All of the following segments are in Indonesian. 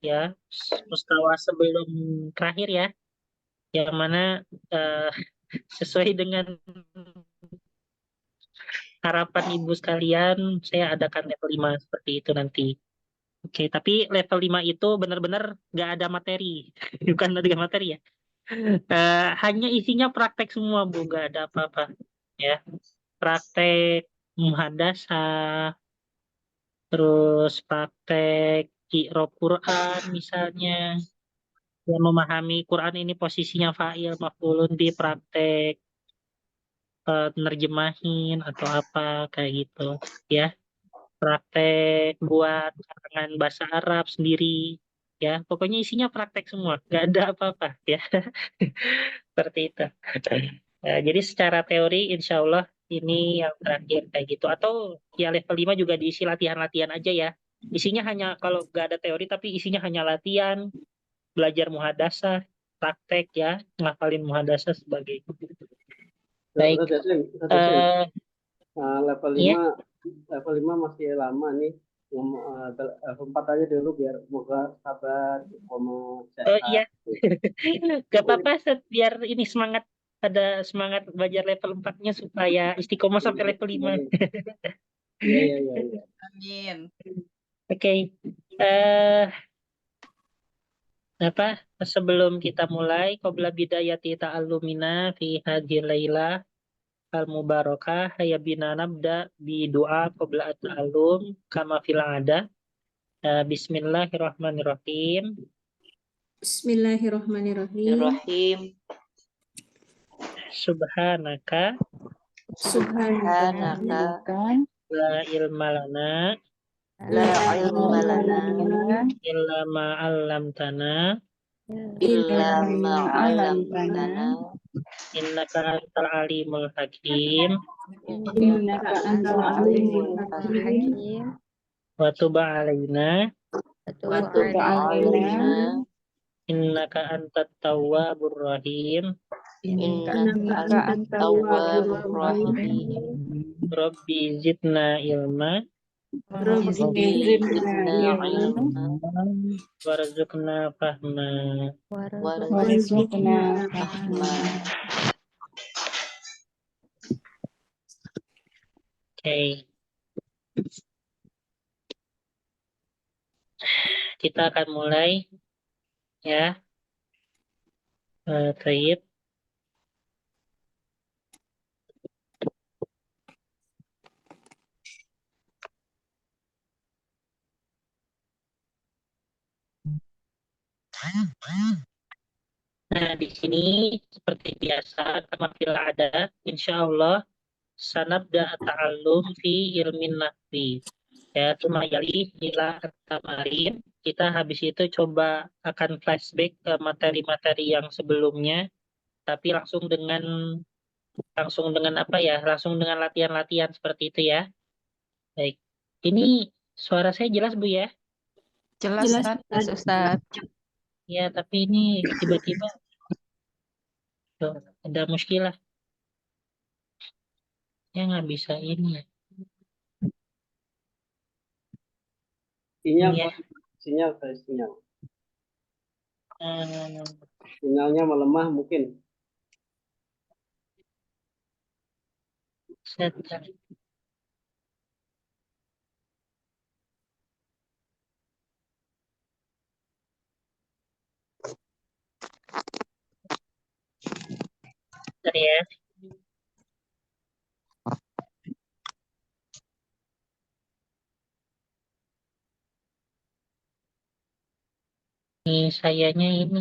ya, mustawa sebelum terakhir ya, yang mana eh, sesuai dengan harapan ibu sekalian, saya adakan level 5 seperti itu nanti. Oke, tapi level 5 itu benar-benar nggak ada materi, bukan ada materi ya. Hanya isinya praktek semua Bu, nggak ada apa-apa ya. Praktek muhadasah, terus praktek Iqra Quran misalnya, yang memahami Quran ini posisinya fa'il, maf'ulun bi, praktek nerjemahin atau apa kayak gitu ya. Praktek buat karangan bahasa Arab sendiri ya. Pokoknya isinya praktek semua, nggak ada apa-apa ya. Seperti itu. Jadi secara teori insya Allah ini yang terakhir kayak gitu. Atau ya level 5 juga diisi latihan-latihan aja ya. Isinya hanya kalau nggak ada teori tapi isinya hanya latihan, belajar muhadasah, praktek ya, ngafalin muhadasah sebagai. Baik. Ustaz Yasin, Ustaz Yasin. Eh Level iya. 5 masih lama nih. Level 4 aja dulu biar semoga sabar, istiqomah, Iya. sehat. Gak apa-apa, biar ini semangat, ada semangat belajar level 4-nya supaya istiqomah sampai level 5. Iya, iya, iya, iya. Amin. Oke. Eh apa sebelum kita mulai qabla bidayati ta'allumina fi hadhil lailah al mubarakah ya bina nabda bi doa qabla at-ta'allum kama fil ada. Bismillahirrahmanirrahim. Bismillahirrahmanirrahim. Rahim. Subhanaka Subhanaka la ilma lana La ilma lana illa ma 'allamtana illa ma'alamtana innaka antal alimul hakim innaka antal alimul hakim hakim wa tub 'alaina wa tub alaina innaka antat tawwabur rahim. innaka antal tawwabur rahim. rahim. Rabbi zidna ilma Rabbi zidna ilma warzuqna fahma. warzuqna fahma. Oke, kita akan mulai ya. Baik. Nah, di sini seperti biasa, kama fil ada, insya Allah sanabda ta'allum fi ilmin nahwi. Ya, cuma yali ila tamarin. Kita habis itu coba akan flashback ke materi-materi yang sebelumnya, tapi langsung dengan apa ya? Langsung dengan latihan-latihan seperti itu ya. Baik. Ini suara saya jelas Bu ya? Jelas, Ustaz. Ya, tapi ini tiba-tiba tuh, ada muskilah. Ya nggak bisa ini ya. Sinyal, Ini ya. Pak. Sinyal, sinyal. Eh, Sinyalnya melemah mungkin. set. Bentar ya. Ini sayanya ini.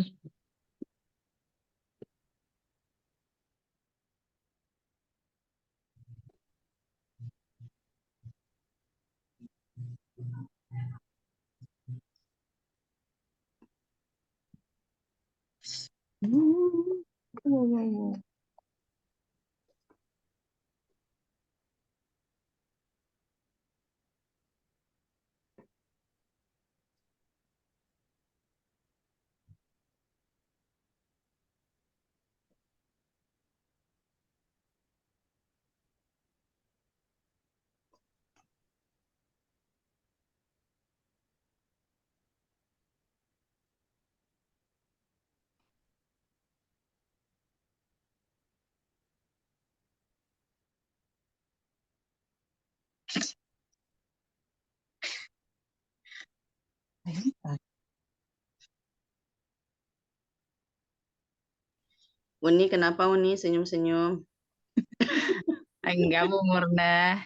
Uni, kenapa Uni senyum-senyum? Enggak, Bu Murna.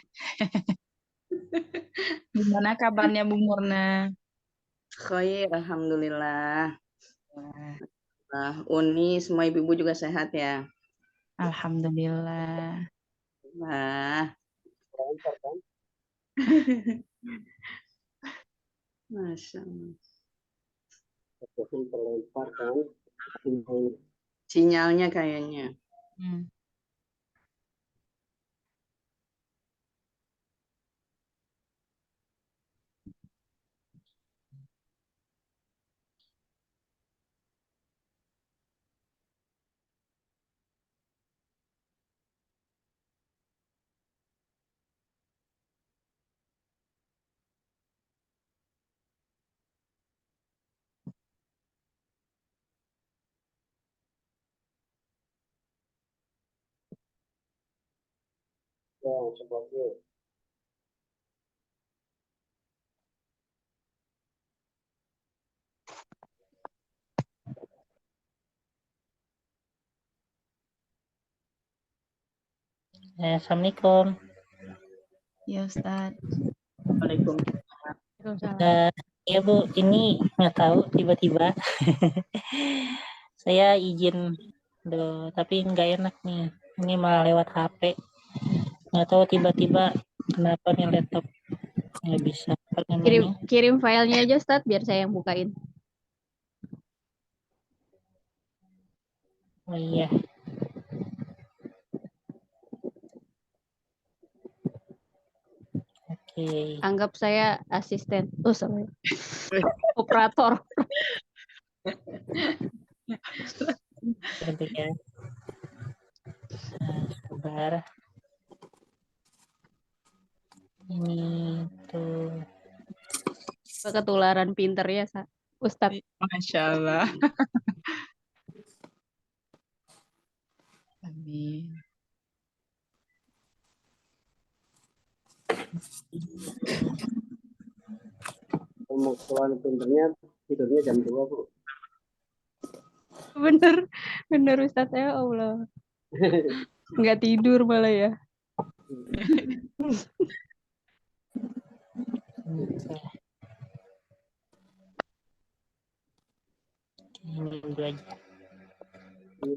Gimana kabarnya Bu Murna? Khair, alhamdulillah. Wah, Nah, Uni, semua ibu-ibu juga sehat ya. Alhamdulillah. Wah, Lempar kan? Masya Allah. Telepon terlempar kan? Ini Sinyalnya kayaknya. Hmm. ya sebabnya. Assalamualaikum. Ya Ustaz. Waalaikumsalam. Waalaikumsalam. Ya Bu, ini nggak tahu tiba-tiba saya izin tapi nggak enak nih. Ini malah lewat HP. Nggak tahu tiba-tiba kenapa nih laptop nggak bisa apa namanya. Kirim filenya aja Ustaz biar saya yang bukain. Oh iya, oke. Anggap saya asisten. Oh, sorry. Operator. Bentar ya. Sabar. Ini tuh. Ketularan pinter ya, Ustaz. Masya Allah. Amin. Pemukulan pinternya tidurnya jam 2 Bu. Bener Ustaz, ya Allah. Nggak tidur malah ya. Bentar. Ini dulu aja. Ini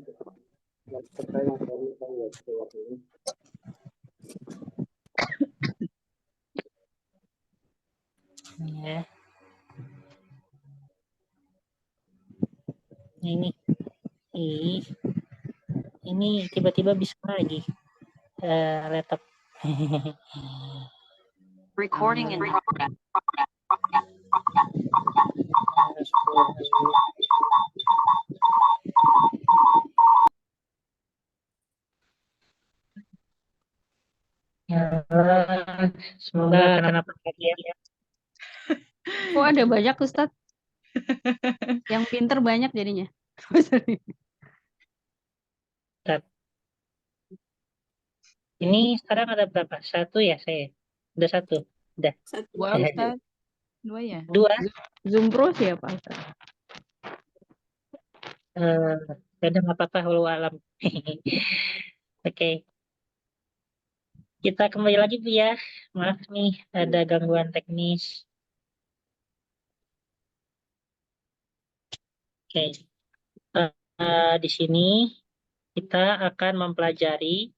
laptop saya masih ada saya nggak keluar ini. Ini ya. Ini. Ini tiba-tiba bisa lagi laptop. Recording in progress. Semoga kenapa lagi ya. Kok ada banyak Ustaz? Yang pinter banyak jadinya. Ini sekarang ada berapa? Satu ya saya. Udah satu. Udah. Dua Ustaz. Dua ya? Dua. Zoom Pro siapa Ustaz? Udah nggak apa-apa. Walau alam. Oke. Kita kembali lagi Bu ya. Maaf nih ada gangguan teknis. Oke. Di sini kita akan mempelajari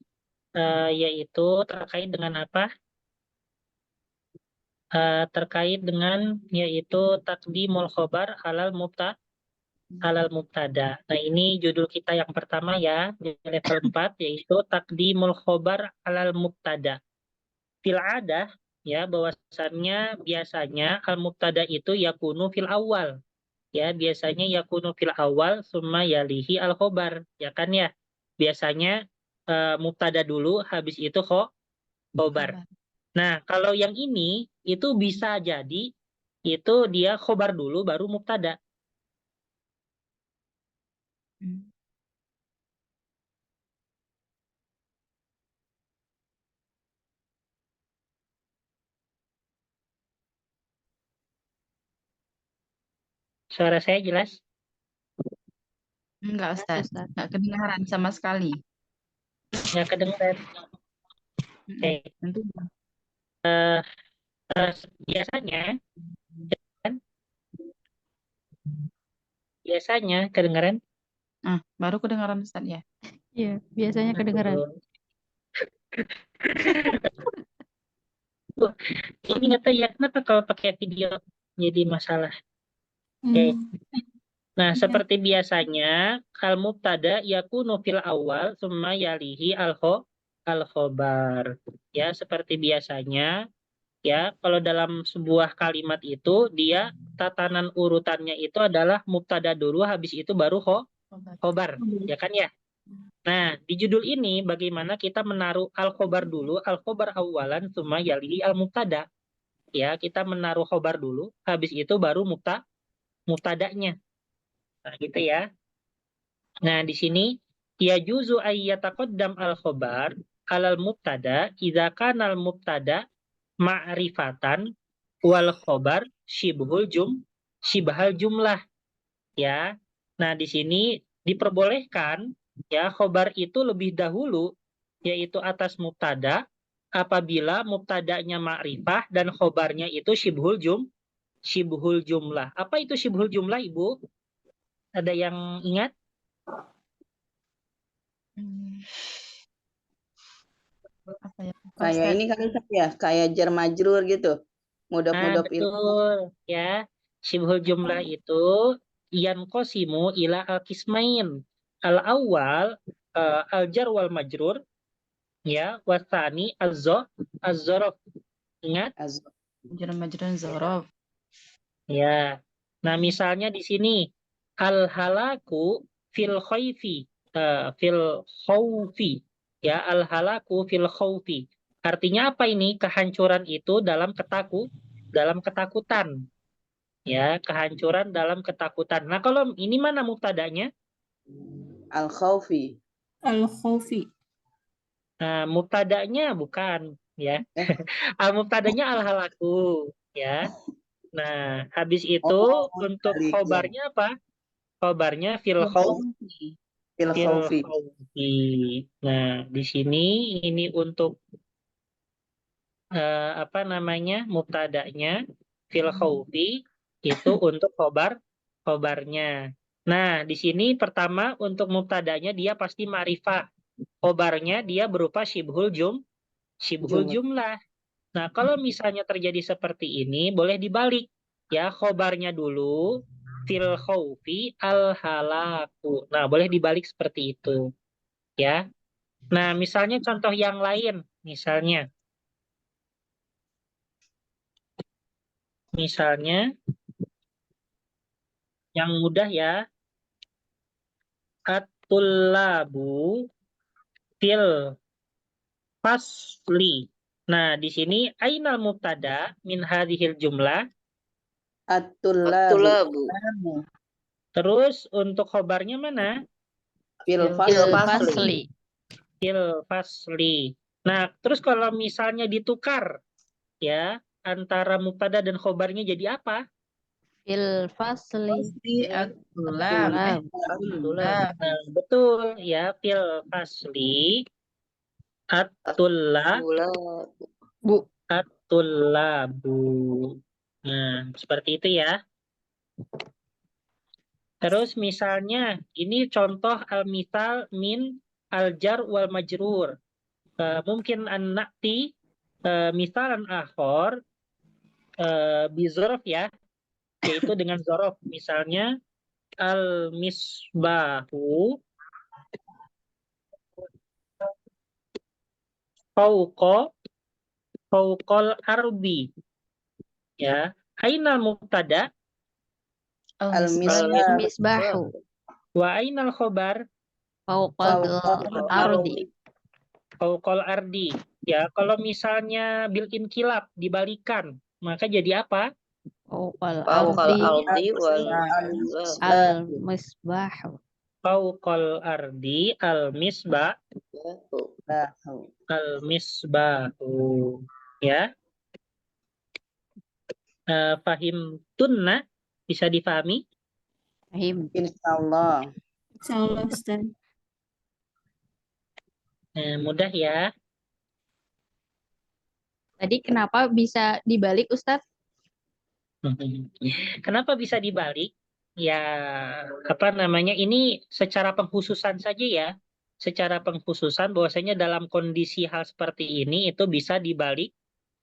yaitu terkait dengan apa? Terkait dengan yaitu taqdimul khobar alal mubtada. Nah, ini judul kita yang pertama ya, di level 4 yaitu taqdimul khobar alal mubtada. Fil adah ya bahwasannya biasanya al mubtada itu yakunu fil awal. Ya, biasanya yakunu fil awal summa yalihi al khobar, ya kan ya. Biasanya mubtada dulu habis itu khobar. Nah, kalau yang ini itu bisa jadi itu dia khobar dulu baru mubtada. Hmm. Suara saya jelas? Enggak, Ustaz. Ustaz. Enggak kedengaran sama sekali. Nggak kedengeran. Oke. Nanti Biasanya, kan? Biasanya kedengeran. baru kedengaran Ustaz ya. Iya, biasanya kedengeran. Ini nggak tahu ya, kenapa kalau pakai video jadi masalah. Oke. Nah, seperti biasanya, al-mubtada yakunu fil awal, summa yalihi al-khobar. Ya, seperti biasanya, ya, kalau dalam sebuah kalimat itu, dia tatanan urutannya itu adalah mubtada dulu, habis itu baru khobar. Ya kan ya? Nah, di judul ini bagaimana kita menaruh al-khobar dulu, al-khobar awalan, summa yalihi al-mubtada. Ya, kita menaruh khobar dulu, habis itu baru mubtadanya. Nah, gitu ya. Nah, di sini yajuzu ayyataqaddam al-khobar alal mubtada idza kana al-mubtada ma'rifatan wal khobar shibhal jumlah ya. Nah, di sini diperbolehkan ya khobar itu lebih dahulu yaitu atas mubtada apabila mubtadanya ma'rifah dan khobarnya itu shibhul jumlah. Apa itu shibhul jumlah, Ibu? Ada yang ingat? Apa ya? Kayak ini kan ya, kayak jar majrur gitu. Nah, Mudhof-mudhof betul ya. Shibhul jumlah itu yanqasimu ila al-qismain. Al-awwal al-jar wal majrur ya, wasani az-zorof. Ingat? Majrun zorof. Ya. Nah, misalnya di sini al-halaku fil khawfi ya, al-halaku fil khawfi. Artinya apa ini? Kehancuran itu dalam ketakutan. Ya, kehancuran dalam ketakutan. Nah, kalau ini mana mubtadanya? al-khawfi. Al-khawfi. Nah, mubtadanya bukan ya. Mubtadanya al-halaku ya. Nah, habis itu untuk balik, ya. khobarnya apa? Khobarnya fil khawfi. Fil khawfi. Nah, di sini ini untuk apa namanya? Mubtadanya fil khawfi itu untuk khobarnya. Nah, di sini pertama untuk mubtadanya dia pasti ma'rifah. Khobarnya dia berupa shibhul jumlah. Nah, kalau misalnya terjadi seperti ini, boleh dibalik. Ya, khobarnya dulu, fil khawfi al-halaku. Nah, boleh dibalik seperti itu. Ya. Nah, misalnya contoh yang lain. Misalnya, yang mudah ya. At-tullabu fil fasli. Nah, di sini ainal mubtada min hadhil jumlah. At-tullabu. Terus untuk khobarnya mana? Fil Fasli. Fil fasli. Nah, terus kalau misalnya ditukar ya antara mubtada dan khobarnya jadi apa? Fil fasli. At-tulab. Nah, betul ya, fil fasli Bu. at-tullabu. Nah, seperti itu ya. Terus misalnya ini contoh al-mithal min al-jar wal majrur. Mungkin an-na'ti misalan akhor bizorof ya, yaitu dengan zorof. Misalnya al-misbahu fauqal arbi. Ya, ainal mubtada Al-misbahu. wa ainal khobar Fauqal ardi. fauqal ardi. Ya, kalau misalnya built-in kilab dibalikan, maka jadi apa? Fauqal ardi al-misbahu. Fauqal ardi al-misbahu. Ya. Fahim tunna, bisa difahami? Rahim. Insyaallah. Insyaallah Ustaz. Nah, mudah ya. Tadi kenapa bisa dibalik Ustadz? Kenapa bisa dibalik? Ya, apa namanya? Ini secara pengkhususan saja ya. Secara pengkhususan bahwasanya dalam kondisi hal seperti ini itu bisa dibalik,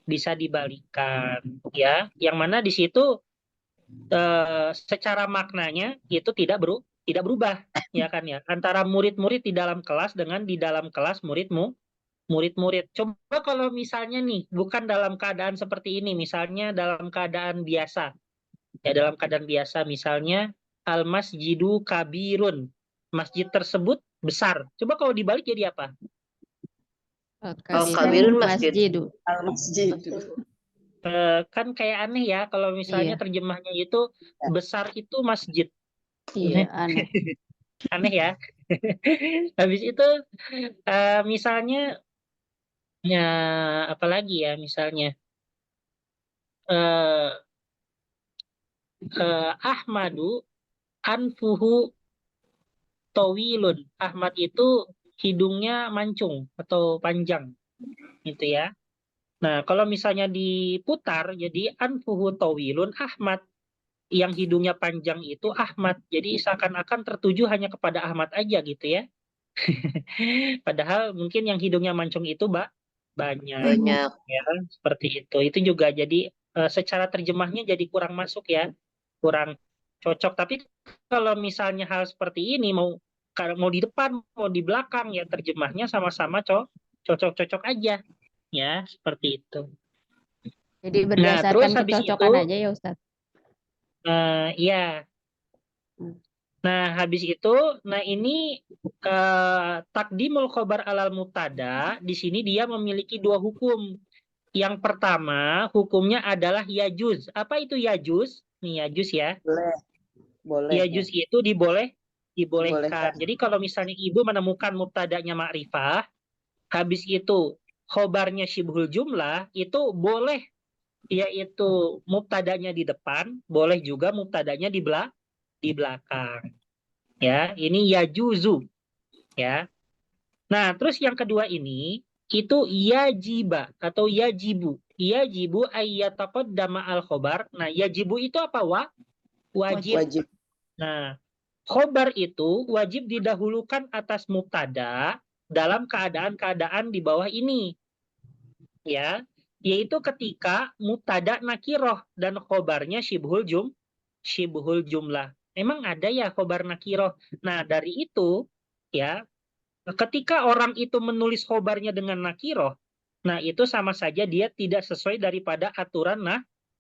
bisa dibalikkan, ya. Yang mana di situ secara maknanya itu tidak berubah, ya kan ya. Antara murid-murid di dalam kelas dengan di dalam kelas murid-murid. Coba kalau misalnya nih, bukan dalam keadaan seperti ini, misalnya dalam keadaan biasa. Ya, dalam keadaan biasa, misalnya al-masjidu kabirun. Masjid tersebut besar. Coba kalau dibalik jadi apa? Al-kabirun masjidu. Al-masjid. Kan kayak aneh ya, kalau misalnya Iya. terjemahnya itu besar itu masjid. Iya, aneh. Aneh ya. Habis itu misalnya, ya apalagi ya misalnya. Ahmadu anfuhu tawilun. Ahmad itu hidungnya mancung atau panjang, gitu ya. Nah, kalau misalnya diputar jadi anfuhu tawilun Ahmad, yang hidungnya panjang itu Ahmad. Jadi seakan-akan tertuju hanya kepada Ahmad aja gitu ya. Padahal mungkin yang hidungnya mancung itu banyak. Ya, seperti itu. Itu juga jadi secara terjemahnya jadi kurang masuk ya. Kurang cocok. Tapi kalau misalnya hal seperti ini mau di depan, mau di belakang ya terjemahnya sama-sama cocok-cocok aja. Ya, seperti itu. Jadi Nah, berdasarkan terus habis kecocokan itu aja ya Ustadz. iya. Nah, habis itu, nah ini takdimul khobar alal mubtada, di sini dia memiliki dua hukum. Yang pertama, hukumnya adalah yajuz. Apa itu yajuz? Nih yajuz ya. Boleh. Yajuz itu dibolehkan. Dibolehkan. Jadi kalau misalnya ibu menemukan mubtadanya ma'rifah, habis itu khobarnya syibhul jumlah, itu boleh, yaitu mubtadanya di depan, boleh juga mubtadanya di belakang. Ya, ini yajuzu. Ya. Nah, terus yang kedua ini itu yajiba atau yajibu. Yajibu ayyataqaddama al-khobar. Nah, yajibu itu apa, Wajib. Wajib. Nah, khobar itu wajib didahulukan atas mubtada dalam keadaan-keadaan di bawah ini. Ya, yaitu ketika mubtada nakiroh dan khobarnya syibhul jumlah. Memang ada ya khobar nakiroh. Nah, dari itu ya, ketika orang itu menulis khobarnya dengan nakiroh, nah itu sama saja dia tidak sesuai daripada aturan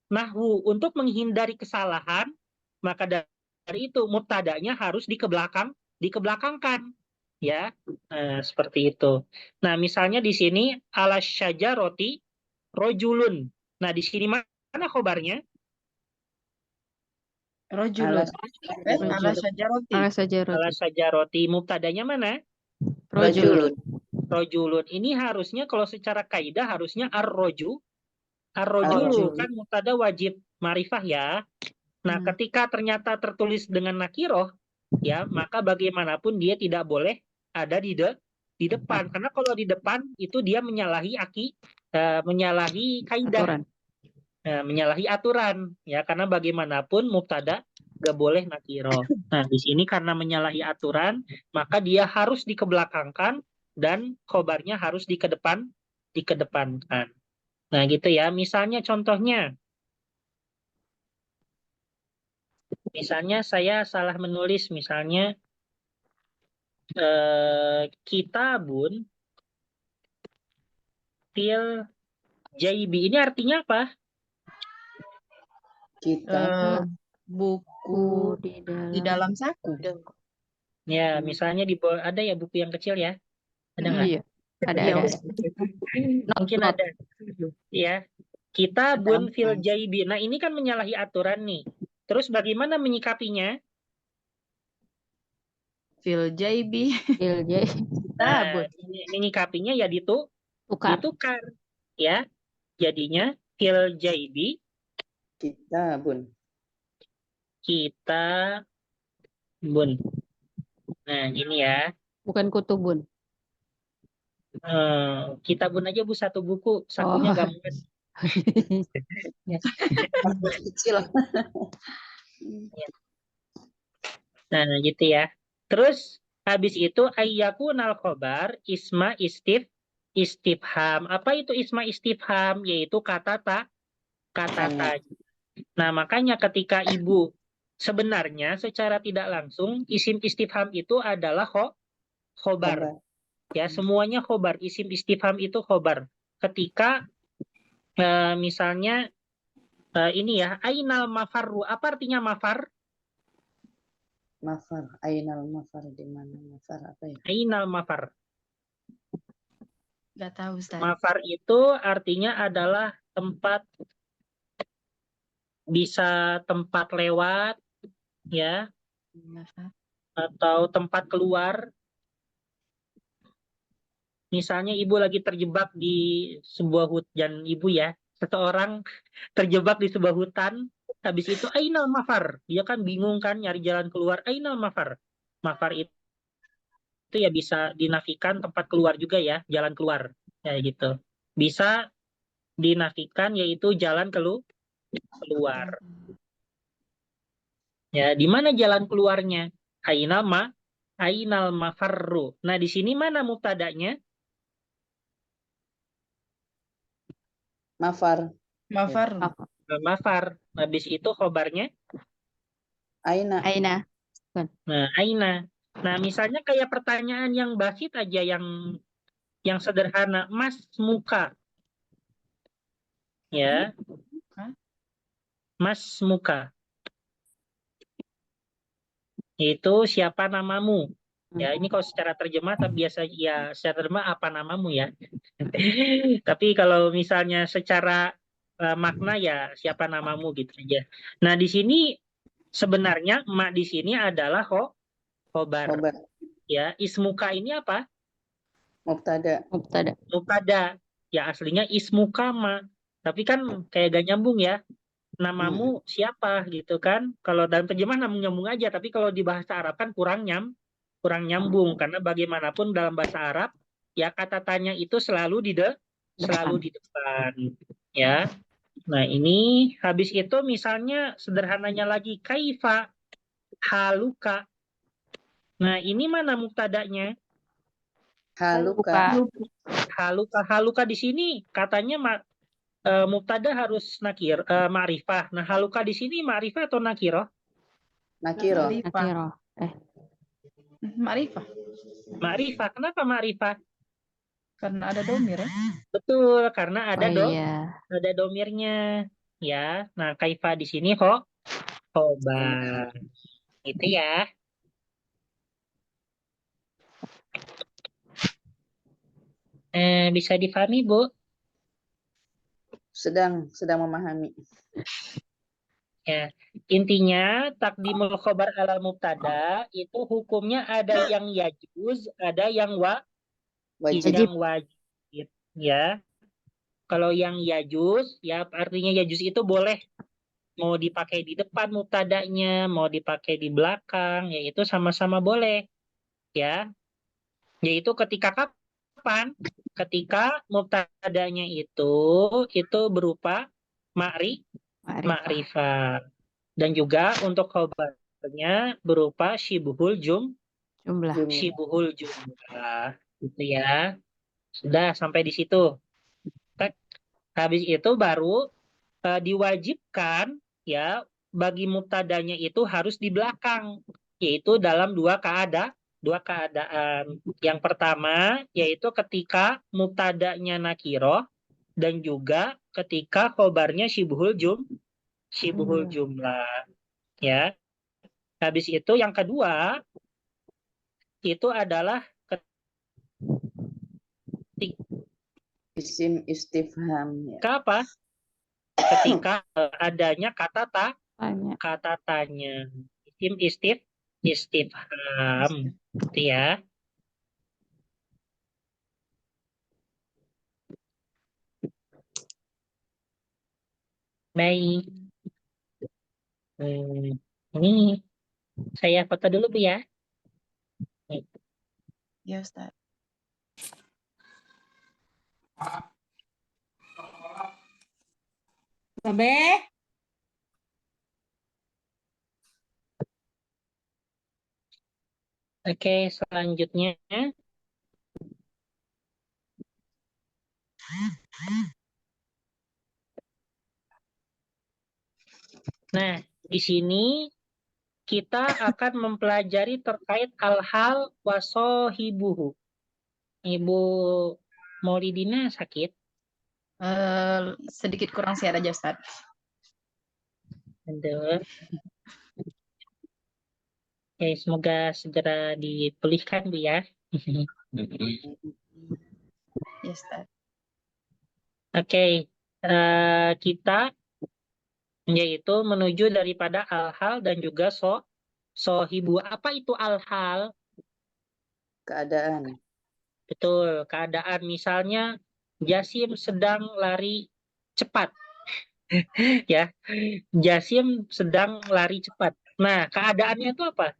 nahwu. Untuk menghindari kesalahan, maka dari itu mubtadanya harus dikebelakangkan. Ya, seperti itu. Nah, misalnya di sini ala syajaroti rojulun. Nah, di sini mana khobarnya? Rojulun. Ala syajaroti. Ala sajaroti. Ala syajaroti. Mubtadanya mana? Rojulun. Rojulun. Ini harusnya kalau secara kaidah harusnya ar-rojulu Ar-rojulu. kan mubtada wajib ma'rifah ya. Nah, ketika ternyata tertulis dengan nakiroh, ya, maka bagaimanapun dia tidak boleh ada di depan. Karena kalau di depan itu dia menyalahi menyalahi kaidah. Aturan. Menyalahi aturan. Ya, karena bagaimanapun mubtada gak boleh nakiroh. Nah, di sini karena menyalahi aturan, maka dia harus dikebelakangkan dan khobarnya harus dikedepankan. Nah, gitu ya. Misalnya contohnya, saya salah menulis, misalnya kitabun fil jaibi. Ini artinya apa? Kita Buku di dalam saku. Ya, misalnya ada ya buku yang kecil ya? Ada nggak? Iya. Ada. Mungkin Not. ada. Ya. Kitabun fil jaibi. Nah, ini kan menyalahi aturan nih. Terus bagaimana menyikapinya? Fil jaibi. Nah, menyikapinya ya ditukar. Ya. Jadinya fil jaibi kita bun. kita Bun. Nah, ini ya. Bukan kutubun. Kitabun aja Bu, satu buku, sakunya Oh. gak muat. Pas kecil. Nah, gitu ya. Terus habis itu ayyakunal khobar isma istifham. Apa itu isma istifham? Yaitu kata Tanya. tanya. Nah, makanya ketika Ibu sebenarnya secara tidak langsung isim istifham itu adalah khobar. Khobar. Ya, semuanya khobar. Isim istifham itu khobar. Ketika misalnya ini ya, ainal mafarru. Apa artinya mafar? Mafar. Ainal mafar. Di mana mafar? Apa ya? Ainal mafar. Nggak tahu, Ustaz. Mafar itu artinya adalah tempat, bisa tempat lewat, ya, atau tempat keluar. Misalnya Ibu lagi terjebak di sebuah hutan, Ibu ya, seseorang terjebak di sebuah hutan, habis itu ainal mafar. Dia kan bingung kan nyari jalan keluar, ainal mafar. Mafar itu ya bisa dinafikan tempat keluar juga ya, jalan keluar. Ya gitu. Bisa dinafikan yaitu jalan keluar. Ya, di mana jalan keluarnya? Ainal mafarru. Nah, di sini mana mubtada'nya? Mafar. Mafar. Mafar. Habis itu khobarnya? Aina. Aina. Nah, aina. Nah, misalnya kayak pertanyaan yang basit aja, yang sederhana. Mas muka. Ya. Mas muka. Itu siapa namamu? Ya, ini kalau secara terjemah, tapi biasa ya secara terjemah apa namamu ya. Tapi kalau misalnya secara makna ya siapa namamu gitu aja. Nah, di sini sebenarnya mak di sini adalah khobar. Khobar. Ya, ismuka ini apa? Mubtada. Mubtada. Mubtada. Ya, aslinya ismuka ma. Tapi kan kayak gak nyambung ya. Namamu siapa gitu kan? Kalau dalam terjemah nyambung aja, tapi kalau di bahasa Arab kan kurang nyambung karena bagaimanapun dalam bahasa Arab ya kata tanya itu selalu di depan ya. Nah, ini habis itu misalnya sederhananya lagi kaifa haluka. Nah, ini mana mubtada'nya? Haluka. Haluka di sini katanya mubtada harus ma'rifah. Nah, haluka di sini ma'rifah atau nakirah? Nakiro. Nakiro. Ma'rifah. Ma'rifah. Kenapa ma'rifah? Karena ada domir ya. Betul, karena ada iya. ada domirnya ya. Nah, kaifa di sini khobar. Itu ya. Bisa difahami, Bu? Sedang memahami. Ya. Intinya takdimul khobar alal mubtada itu hukumnya ada yang yajuz, ada yang Wajib. wajib ya. Kalau yang yajuz ya artinya yajuz itu boleh mau dipakai di depan mubtadanya, mau dipakai di belakang, yaitu sama-sama boleh ya. Yaitu ketika kapan? Ketika mubtadanya itu berupa ma'rifat. Dan juga untuk khobarnya berupa Jumlah. syibuhul jumlah. Gitu ya. Sudah sampai di situ. Habis itu baru diwajibkan ya bagi mubtadanya itu harus di belakang, yaitu dalam dua keadaan. Yang pertama yaitu ketika mubtadanya nakiroh dan juga ketika khobarnya syibuhul jumlah ya. Habis itu yang kedua itu adalah Isim istifham. ketika apa? Ketika adanya kata tanya. Isim istifham. Gitu ya. Baik. Ini Saya foto dulu Bu ya. Ya Ustaz. Babe, Oke, selanjutnya. Nah, di sini kita akan mempelajari terkait al-hal wasohibuhu. Ibu Maulidina sakit? Sedikit kurang sehat aja Ustaz. Aduh. Oke, semoga segera dipulihkan Bu ya. Ya Ustaz. Oke, kita yaitu menuju daripada al-hal dan juga sohibu. Apa itu al-hal? Keadaan. Betul, keadaan. Misalnya Jasim sedang lari cepat. Ya, Jasim sedang lari cepat. Nah, keadaannya itu apa?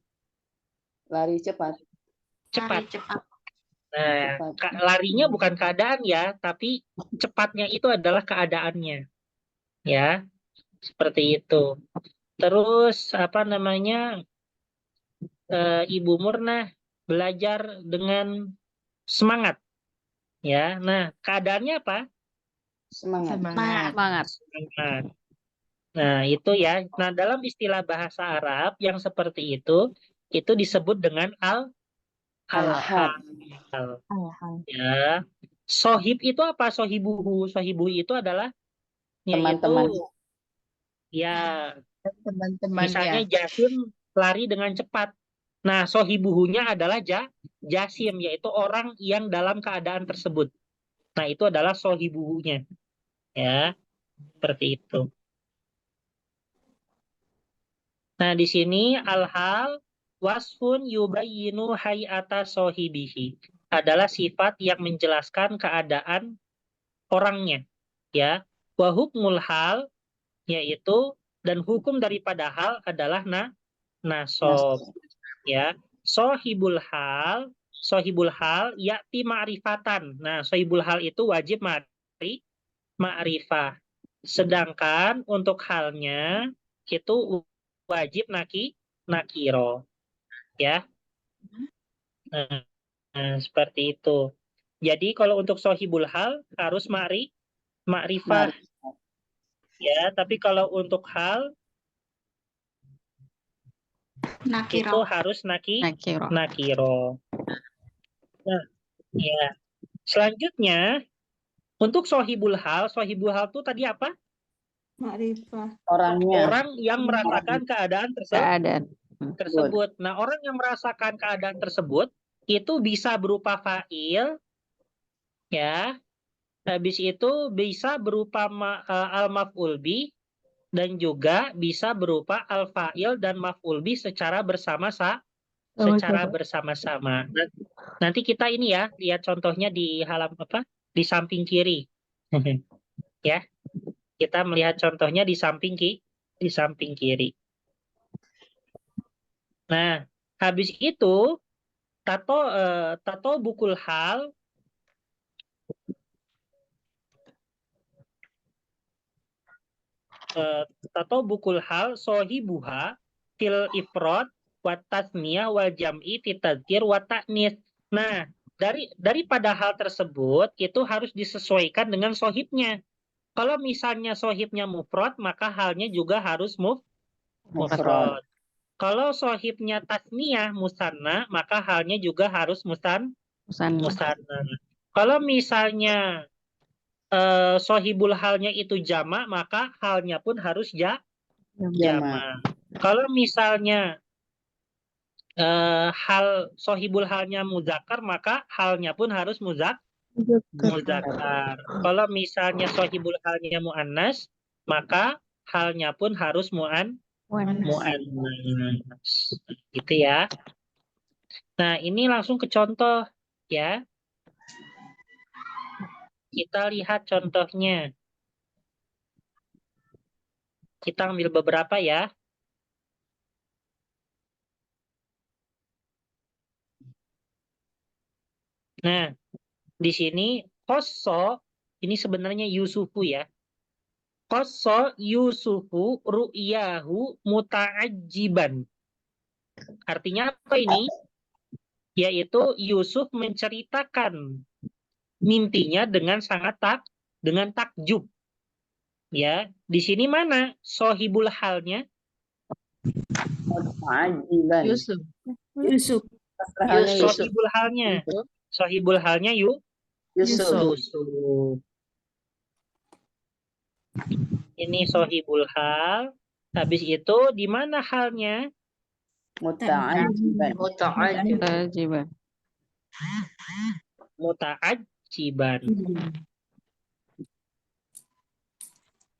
Lari cepat. Cepat. Lari cepat. Nah, Cepat. larinya bukan keadaan ya, tapi cepatnya itu adalah keadaannya. Ya, seperti itu. Terus apa namanya? Ibu Murna belajar dengan semangat. Ya, nah keadaannya apa? Semangat. Semangat. Semangat. Semangat. Nah, itu ya. Nah, dalam istilah bahasa Arab yang seperti itu disebut dengan al-hal. Alhamdulillah. Ya. Sohib itu apa? Sohibuhu. Sohibuhu itu adalah yaitu Teman-teman. ya Teman-temannya. misalnya Jasim lari dengan cepat. Nah, sohibuhunya adalah Jasim, yaitu orang yang dalam keadaan tersebut. Nah, itu adalah sohibuhunya. Ya, seperti itu. Nah, di sini al-hal wasfun yubayyinu hay'ata sohibihi adalah sifat yang menjelaskan keadaan orangnya. Ya, wa hukmul hal yaitu dan hukum daripada hal adalah nasob. Ya, sohibul hal yakti ma'rifatan. Nah, sohibul hal itu wajib ma'rifah. Sedangkan untuk halnya itu wajib nakiro. Ya. Nah, seperti itu. Jadi kalau untuk sohibul hal harus ma'rifah. Ya, tapi kalau untuk hal itu Nakiro. harus Nakiro. nakiro. Nah, ya. Selanjutnya untuk sohibul hal itu tadi apa? Makrifah. Orangnya. Orang yang merasakan keadaan Keadaan. tersebut. Nah, orang yang merasakan keadaan tersebut itu bisa berupa fa'il, ya. Habis itu bisa berupa al-maf'ul bih dan juga bisa berupa al-fa'il dan maf'ul bih secara bersama-sama. Nanti kita ini ya, lihat contohnya di di samping kiri. Ya. Kita melihat contohnya di samping kiri. Nah, habis itu tato bukul hal sohibuha fil ifrod wa tasniyah wal jam'i fi tadzkir wa ta'nis. Nah, daripada hal tersebut itu harus disesuaikan dengan sohibnya. Kalau misalnya sohibnya mufrad, maka halnya juga harus mufrad. Kalau sohibnya tasniyah musanna, maka halnya juga harus musanna. Kalau misalnya sohibul halnya itu jama, maka halnya pun harus jama. Kalau misalnya hal sohibul halnya muzakkar, maka halnya pun harus muzakkar. Kalau misalnya sohibul halnya muannas, maka halnya pun harus muannas. Gitu ya. Nah, ini langsung ke contoh ya. Kita lihat contohnya. Kita ambil beberapa ya. Nah, di sini koso ini sebenarnya Yusufu ya. Koso Yusufu ru'yahu muta'ajiban. Artinya apa ini? Yaitu Yusuf menceritakan mimpinya dengan sangat dengan takjub. Ya, di sini mana sohibul halnya? Ajiban. Yusuf. Yusuf. Halnya Yusuf. Sohibul halnya. Sohibul halnya Yusuf. Yusuf. Ini sohibul hal. Habis itu di mana halnya? Muta'ajiban. Kewajiban. Muta'ajiban.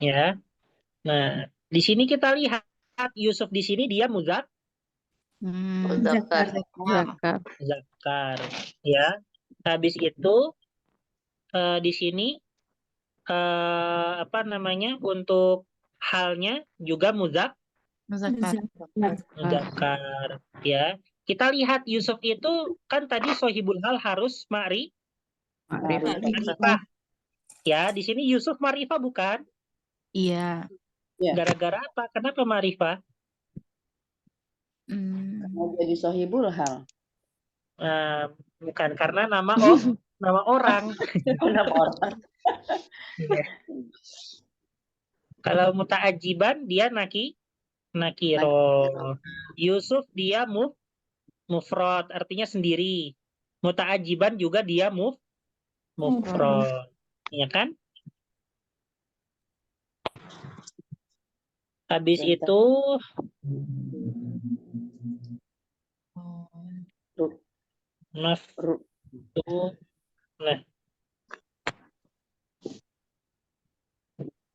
Ya. Nah, di sini kita lihat Yusuf di sini dia Zakar. zakar. Ya. Habis itu di sini apa namanya untuk halnya juga Muzakkar. muzakkar. Ya. Kita lihat Yusuf itu kan tadi sohibul hal harus ma'rifah. Ya, di sini Yusuf ma'rifah bukan? Iya. Ya. Gara-gara apa? Kenapa ma'rifah? Mau jadi sohibul hal. Bukan karena nama orang. Nama orang. Kalau muta'ajiban dia nakiro. Yusuf dia mufrad artinya sendiri. Muta'ajiban juga dia mufrad. Ya kan? Habis itu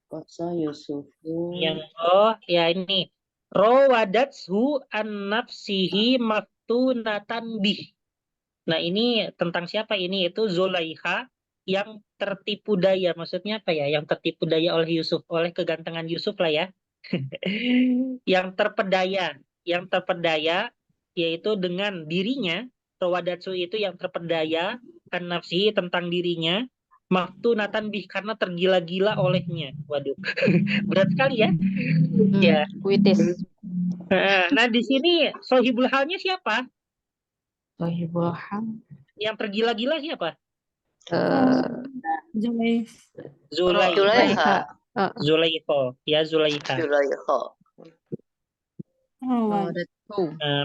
Koso Yusufu. yang ya ini rawadathu an nafsihi maftunatan bih. Nah, ini tentang siapa ini? Itu Zulaikha yang tertipu daya. Maksudnya apa ya? Yang tertipu daya oleh Yusuf, oleh kegantengan Yusuf lah ya. Yang terpedaya yaitu dengan dirinya. Rawadatsu itu yang terpedaya an nafsihi tentang dirinya. Maftunatan bih karena tergila-gila olehnya. Waduh, berat sekali ya. Ya. Puitis. Nah, di sini sohibul halnya siapa? Sohibul hal. Yang tergila-gila siapa? Zulaikha. Zulaikha. Ya, Zulaikha.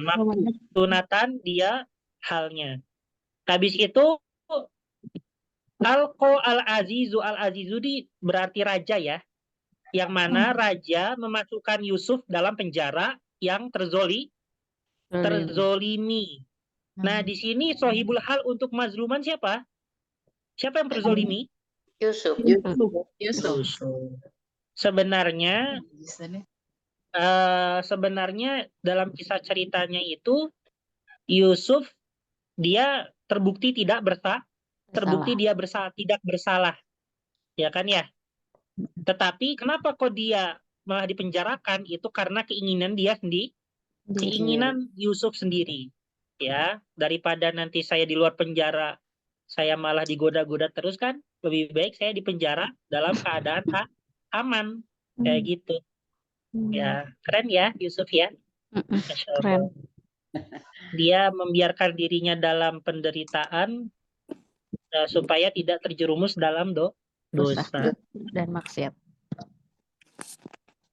Maftunatan dia halnya. Habis itu Alqo al-Azizu berarti raja ya. Yang mana raja memasukkan Yusuf dalam penjara yang terzolimi. Nah, di sini sohibul hal untuk mazluman siapa? Siapa yang terzolimi? Yusuf. Sebenarnya dalam kisah ceritanya itu Yusuf dia terbukti tidak bersalah, ya kan ya. Tetapi kenapa kok dia malah dipenjarakan? Itu karena keinginan dia sendiri, keinginan Yusuf sendiri, ya. Daripada nanti saya di luar penjara, saya malah digoda-goda terus kan, lebih baik saya di penjara dalam keadaan aman, kayak gitu. Ya, keren ya Yusuf ya. Masya Allah. Dia membiarkan dirinya dalam penderitaan supaya tidak terjerumus dalam dosa dan maksiat.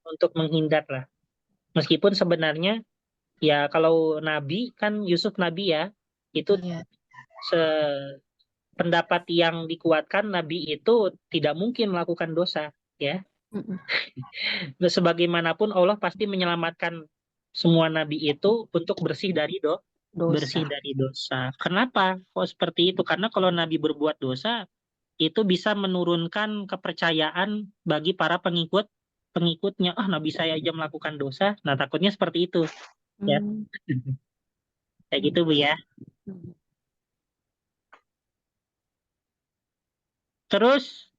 Untuk menghindar lah. Meskipun sebenarnya ya kalau Nabi kan Yusuf Nabi ya, itu pendapat yang dikuatkan Nabi itu tidak mungkin melakukan dosa ya. Sebagaimanapun Allah pasti menyelamatkan semua Nabi itu untuk bersih dari dosa. Kenapa kok seperti itu? Karena kalau Nabi berbuat dosa itu bisa menurunkan kepercayaan bagi para pengikutnya. Nabi saya aja melakukan dosa. Nah, takutnya seperti itu. Ya. Kayak gitu, Bu ya. Terus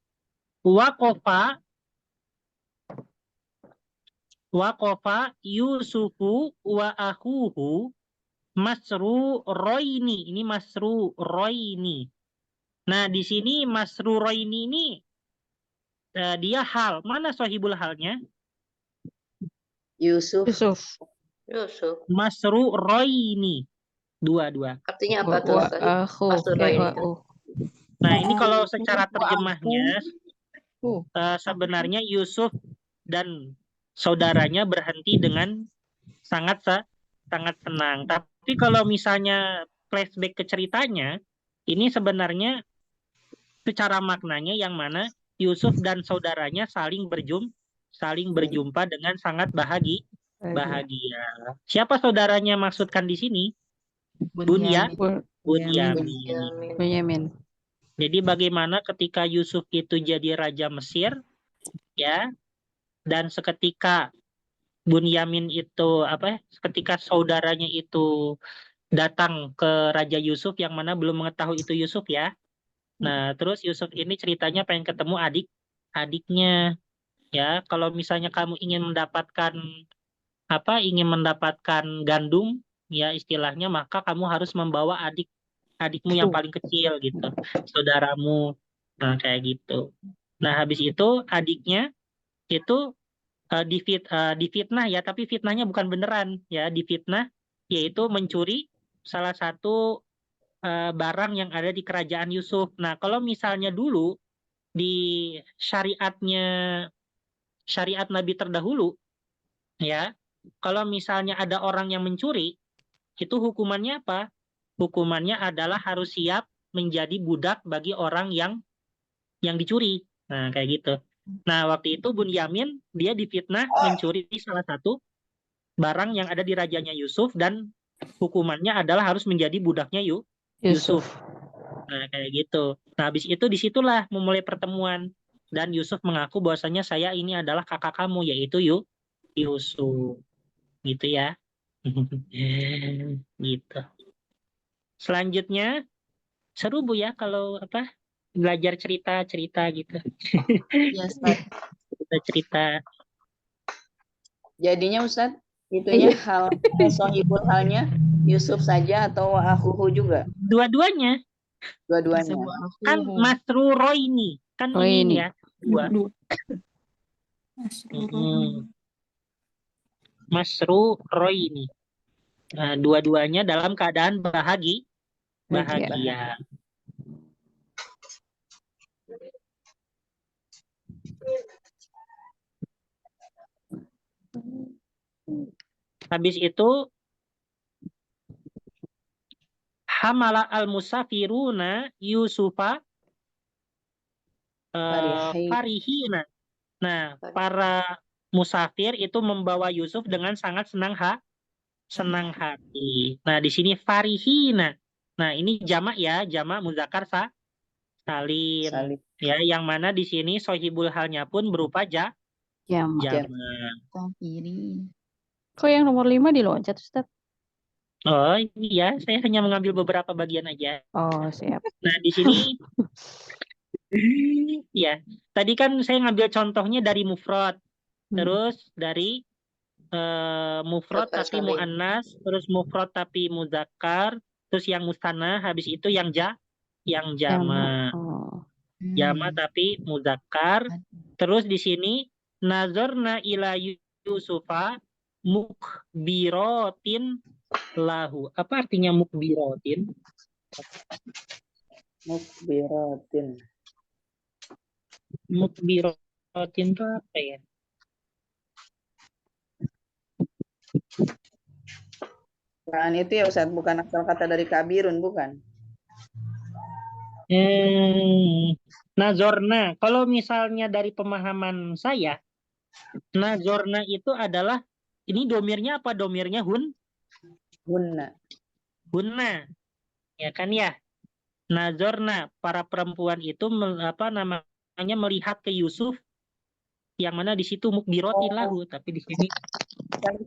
waqafa Yusufu wa akhuhu Masruroini. Ini Masruroini. Nah, di sini Masruroini ini dia hal. Mana sahibul halnya? Yusuf. Yusuf. Yusuf. Masruroini. Dua. Artinya apa tuh Wa Ustaz? akhu. Masruro ini Wa tuh. Nah, ini kalau secara terjemahnya Uh. sebenarnya Yusuf dan saudaranya berhenti dengan sangat senang. Tapi kalau misalnya flashback ke ceritanya, ini sebenarnya secara maknanya yang mana Yusuf dan saudaranya saling berjumpa dengan sangat bahagia. Siapa saudaranya maksudkan di sini? Bunyamin. Bunyamin. Bunyamin. Jadi bagaimana ketika Yusuf itu jadi raja Mesir, ya, dan seketika Bunyamin itu ketika saudaranya itu datang ke Raja Yusuf yang mana belum mengetahui itu Yusuf ya. Nah, terus Yusuf ini ceritanya pengen ketemu adiknya. Ya, kalau misalnya kamu ingin mendapatkan gandum, ya istilahnya, maka kamu harus membawa adikmu yang paling kecil gitu, saudaramu. Nah, kayak gitu. Nah, habis itu adiknya itu difitnah ya, tapi fitnahnya bukan beneran ya, difitnah yaitu mencuri salah satu barang yang ada di kerajaan Yusuf. Nah, kalau misalnya dulu di syariat Nabi terdahulu ya, kalau misalnya ada orang yang mencuri, itu hukumannya apa? Hukumannya adalah harus siap menjadi budak bagi orang yang dicuri. Nah, kayak gitu. Nah, waktu itu Bunyamin dia difitnah mencuri salah satu barang yang ada di rajanya Yusuf dan hukumannya adalah harus menjadi budaknya Yusuf. Nah, kayak gitu. Nah, habis itu disitulah memulai pertemuan dan Yusuf mengaku bahwasanya saya ini adalah kakak kamu, yaitu Yusuf. Gitu ya. Gitu. Selanjutnya seru Bu ya kalau belajar cerita gitu. Yes, Ustaz. Cerita. Jadinya Ustaz, itunya sohibul halnya Yusuf saja atau akhuhu juga? Dua-duanya. Dua-duanya. Kan Masruroini. Kan ini ya. Dua. Masruroini. Nah, dua-duanya dalam keadaan bahagia. Habis itu hamala al-musafiruna Yusufa farihina. Nah, para musafir itu membawa Yusuf dengan sangat senang hati. Nah, di sini farihina. Nah, ini jamak ya, jamak muzakkar salim. Ya, yang mana di sini sohibul halnya pun berupa jamak. Kok yang nomor 5 diloncat, Ustaz? Oh iya, saya hanya mengambil beberapa bagian aja. Oh, siap. Nah, di sini ya, tadi kan saya ngambil contohnya dari mufrad, terus dari mufrad tapi muannas, terus mufrad tapi muzakkar, terus yang musanna, habis itu yang jamak. Jamak tapi muzakkar. Terus di sini nazarna ila Yusufa mukbirotin lahu. Apa artinya mukbirotin? Mukbirotin itu apa ya? Nah, itu ya Ustaz, bukan asal kata dari kabirun, bukan? Nazorna. Kalau misalnya dari pemahaman saya, nazorna itu adalah, ini domirnya apa? Domirnya hunna. Ya kan ya? Nazorna, para perempuan itu melihat ke Yusuf, yang mana di situ mukbirotin lahu, tapi di sini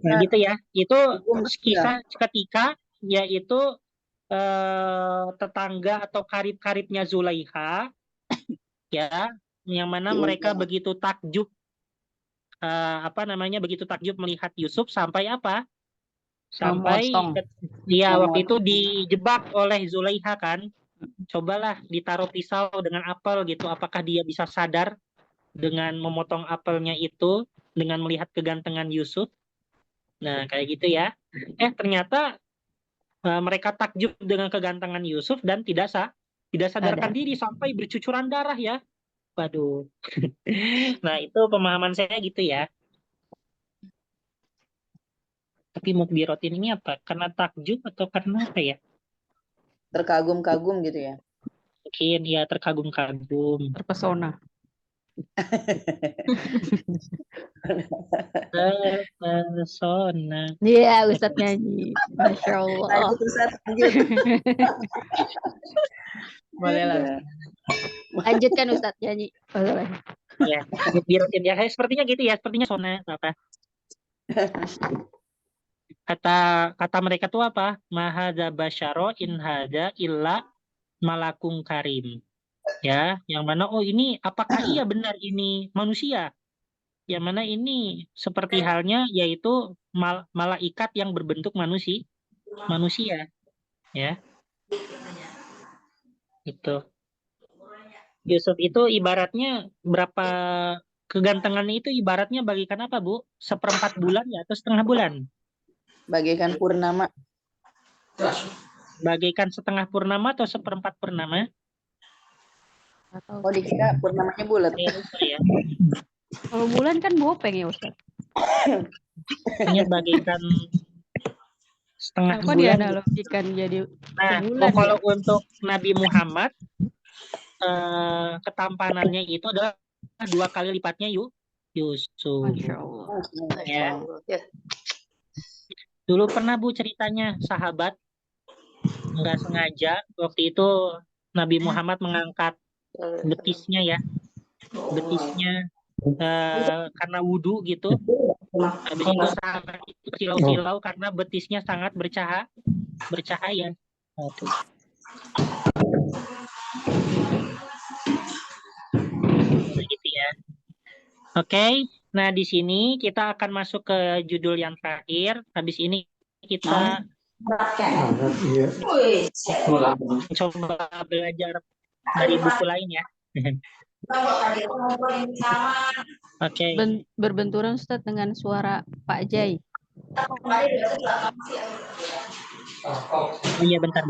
nah gitu ya. Itu kisah ketika yaitu tetangga atau karib-karibnya Zulaikha ya, yang mana mereka begitu takjub begitu takjub melihat Yusuf sampai waktu itu dijebak oleh Zulaikha kan. Cobalah ditaruh pisau dengan apel gitu, apakah dia bisa sadar dengan memotong apelnya itu dengan melihat kegantengan Yusuf? Nah, kayak gitu ya. Ternyata mereka takjub dengan kegantengan Yusuf dan tidak sadarkan Ada. diri sampai bercucuran darah ya. Waduh. Nah, itu pemahaman saya gitu ya. Tapi mukbirotin ini apa? Karena takjub atau karena apa ya? Terkagum-kagum gitu ya. Mungkin ya terkagum-kagum. Terpesona. Terpesona. Iya, Ustadz nyanyi. Masya Allah. Lanjut Ustaz, lanjut. Boleh lah. Lanjutkan Ustadz nyanyi. Boleh. Ya, mukbirotin ya. Sepertinya gitu ya. Sepertinya sona apa? Kata mereka tuh apa? Mahadza basyaro in hada illa malakung karim. Ya, yang mana ini apakah iya benar ini manusia? Yang mana ini seperti halnya yaitu malaikat yang berbentuk manusia, ya. Itu. Yusuf itu ibaratnya berapa kegantengannya itu ibaratnya bagikan apa, Bu? 1/4 bulan ya atau setengah bulan? Bagaikan purnama. Bagaikan setengah purnama atau 1/4 purnama? Oh, dikira purnamanya bulat. Saya lupa ya. Kalau bulan kan bopeng ya Ustadz. Hanya bagaikan setengah Kenapa bulan. dianalogikan jadi Nah, sebulan kalau untuk Nabi Muhammad ketampanannya itu adalah 2 kali lipatnya Yusuf. Masya Allah. Ya. Dulu pernah Bu ceritanya sahabat nggak sengaja waktu itu Nabi Muhammad mengangkat betisnya ya, karena wudhu gitu. Habis itu sahabat itu silau-silau karena betisnya sangat bercahaya. Gitu ya. Oke, nah di sini kita akan masuk ke judul yang terakhir. Habis ini kita coba belajar dari buku lain ya. Oke. Berbenturan Ustadz dengan suara Pak Jai. Oh iya, bentar.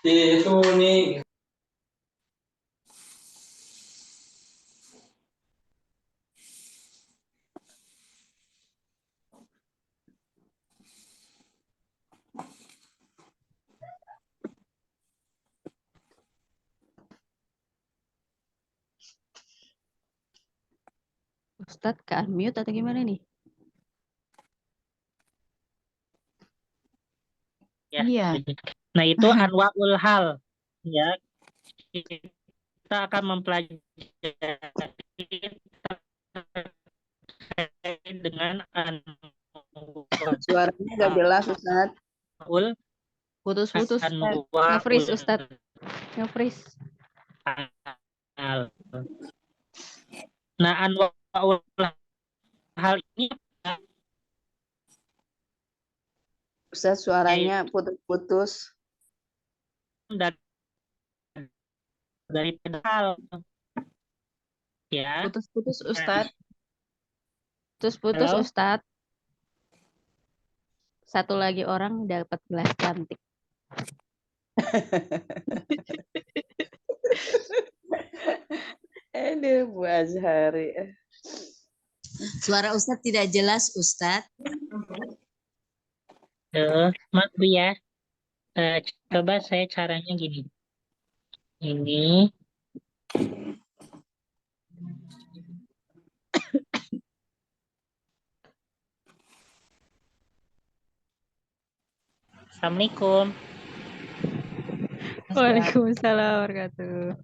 Itu nih. Ustadz ke unmute atau gimana nih? Ya. Iya. Nah, itu anwaul hal. Ya. Kita akan mempelajari dengan Suaranya nggak jelas Ustaz. Putus-putus. Nge-freeze Ustadz. Nge-freeze. Nah, anwaul hal ini Ustaz suaranya putus-putus. Dari hal ya. Putus-putus Ustadz. Putus-putus Halo? Ustadz. Satu lagi orang dapat gelas cantik. Aduh, Bu Azhari. Suara Ustadz tidak jelas, Ustadz. Maaf Bu ya. Coba saya caranya gini. Ini. Assalamualaikum. Waalaikumsalam warahmatullahi wabarakatuh.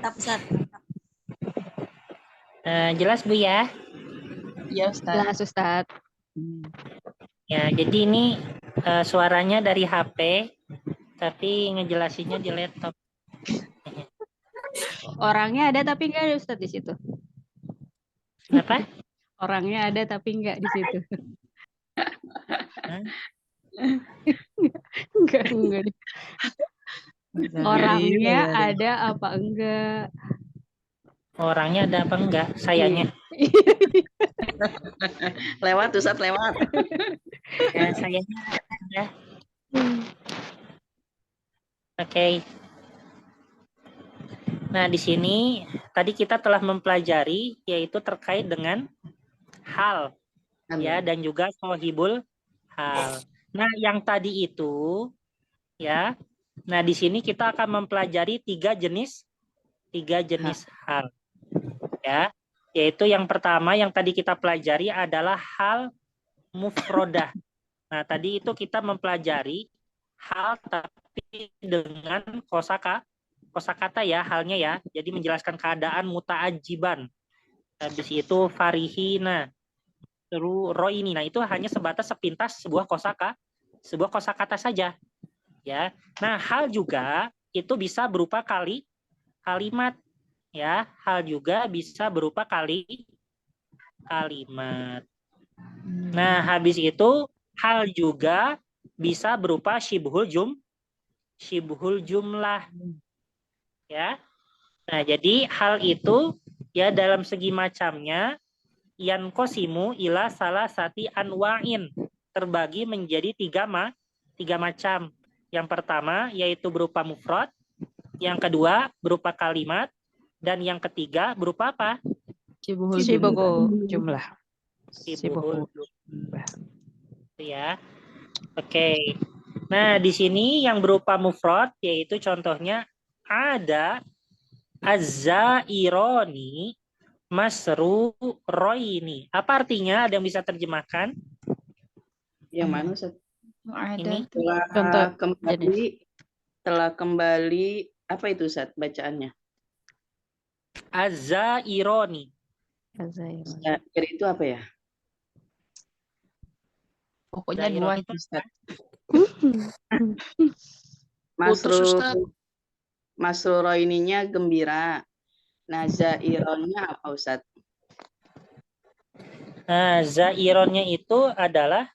Tetap, Ustadz. Jelas Bu ya? Iya Ustadz. Jelas Ustadz. Ya, jadi ini suaranya dari HP, tapi ngejelasinnya di laptop. Orangnya ada tapi enggak ada Ustadz di situ. Kenapa? Orangnya ada tapi enggak di situ. Enggak deh. Orangnya ada apa enggak? Orangnya ada apa enggak? Sayanya. Lewat Ustadz, lewat. Ya, sayanya ada. Oke. Nah, di sini tadi kita telah mempelajari yaitu terkait dengan hal ya dan juga sohibul hal. Nah, yang tadi itu ya. Nah, di sini kita akan mempelajari tiga jenis hal ya. Yaitu yang pertama yang tadi kita pelajari adalah hal mufrodah. Nah, tadi itu kita mempelajari hal tapi dengan kosakata ya halnya ya. Jadi menjelaskan keadaan muta'ajiban. Habis itu farihina, terus roini. Nah, itu hanya sebatas sepintas sebuah kosakata saja. Ya. Nah, hal juga itu bisa berupa kalimat ya. Hal juga bisa berupa kalimat. Nah, habis itu hal juga bisa berupa syibhul jumlah ya. Nah, jadi hal itu ya dalam segi macamnya yankosimu ila salah sati anwa'in, terbagi menjadi tiga macam. Yang pertama yaitu berupa mufrad, yang kedua berupa kalimat, dan yang ketiga berupa apa? Syibhul jumlah. Syibhul jumlah. Ya. Oke. Nah, di sini yang berupa mufrad yaitu contohnya ada az-zaironi masruroini. Apa artinya? Ada yang bisa terjemahkan? Yang mana Ustaz? Ini Telah kembali apa itu Ustaz bacaannya? az-zaironi. Ya, jadi itu apa ya? Pokoknya dua itu Ustaz. Masruroininya gembira. Nah, zaironnya apa Ustaz? Nah, zaironnya itu adalah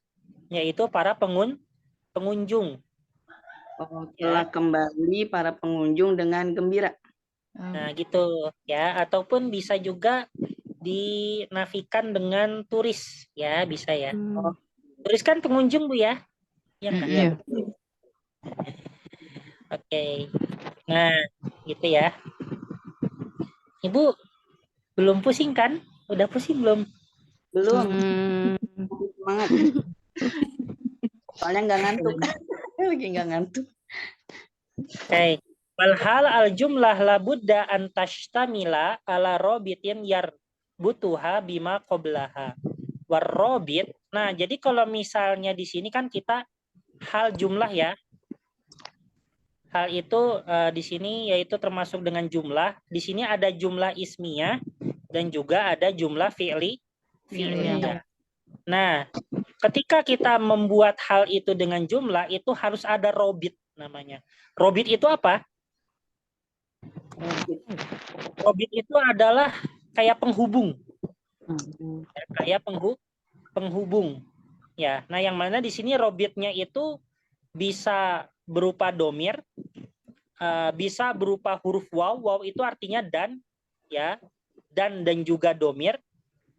yaitu para pengunjung. Telah kembali para pengunjung dengan gembira. Nah, gitu ya. Ataupun bisa juga dinafikan dengan turis ya, bisa ya. Turis kan pengunjung Bu ya? Ya kan? Iya. Oke. Nah, gitu ya. Ibu belum pusing kan? Udah pusing belum? Belum. Semangat. Soalnya nggak ngantuk. Lagi nggak ngantuk. Oke. Walhal al-jumlah labudda antashtamila ala robitin yar butuha bima qoblaha. Warrobit. Nah, jadi kalau misalnya di sini kan kita hal jumlah ya. Hal itu di sini yaitu termasuk dengan jumlah. Di sini ada jumlah ismiyah dan juga ada jumlah fi'liyah. Nah, ketika kita membuat hal itu dengan jumlah itu harus ada robit namanya. Robit itu apa? Robit itu adalah kayak penghubung. Kayak penghubung. Ya. Nah, yang mana di sini robitnya itu bisa berupa domir, bisa berupa huruf waw. Waw itu artinya dan, ya, dan juga domir.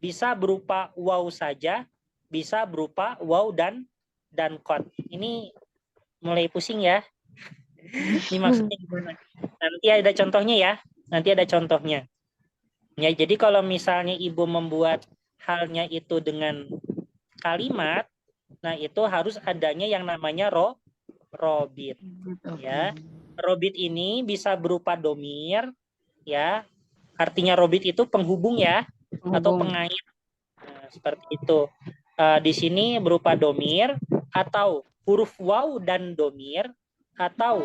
Bisa berupa waw saja, bisa berupa waw dan qad. Ini mulai pusing ya. Ini maksudnya gimana? Nanti ada contohnya ya. Nanti ada contohnya. Ya, jadi kalau misalnya ibu membuat halnya itu dengan kalimat, nah itu harus adanya yang namanya robit. Ya, robit ini bisa berupa domir, ya. Artinya robit itu penghubung ya, atau pengait. Nah, seperti itu. Di sini berupa domir atau huruf waw dan domir, atau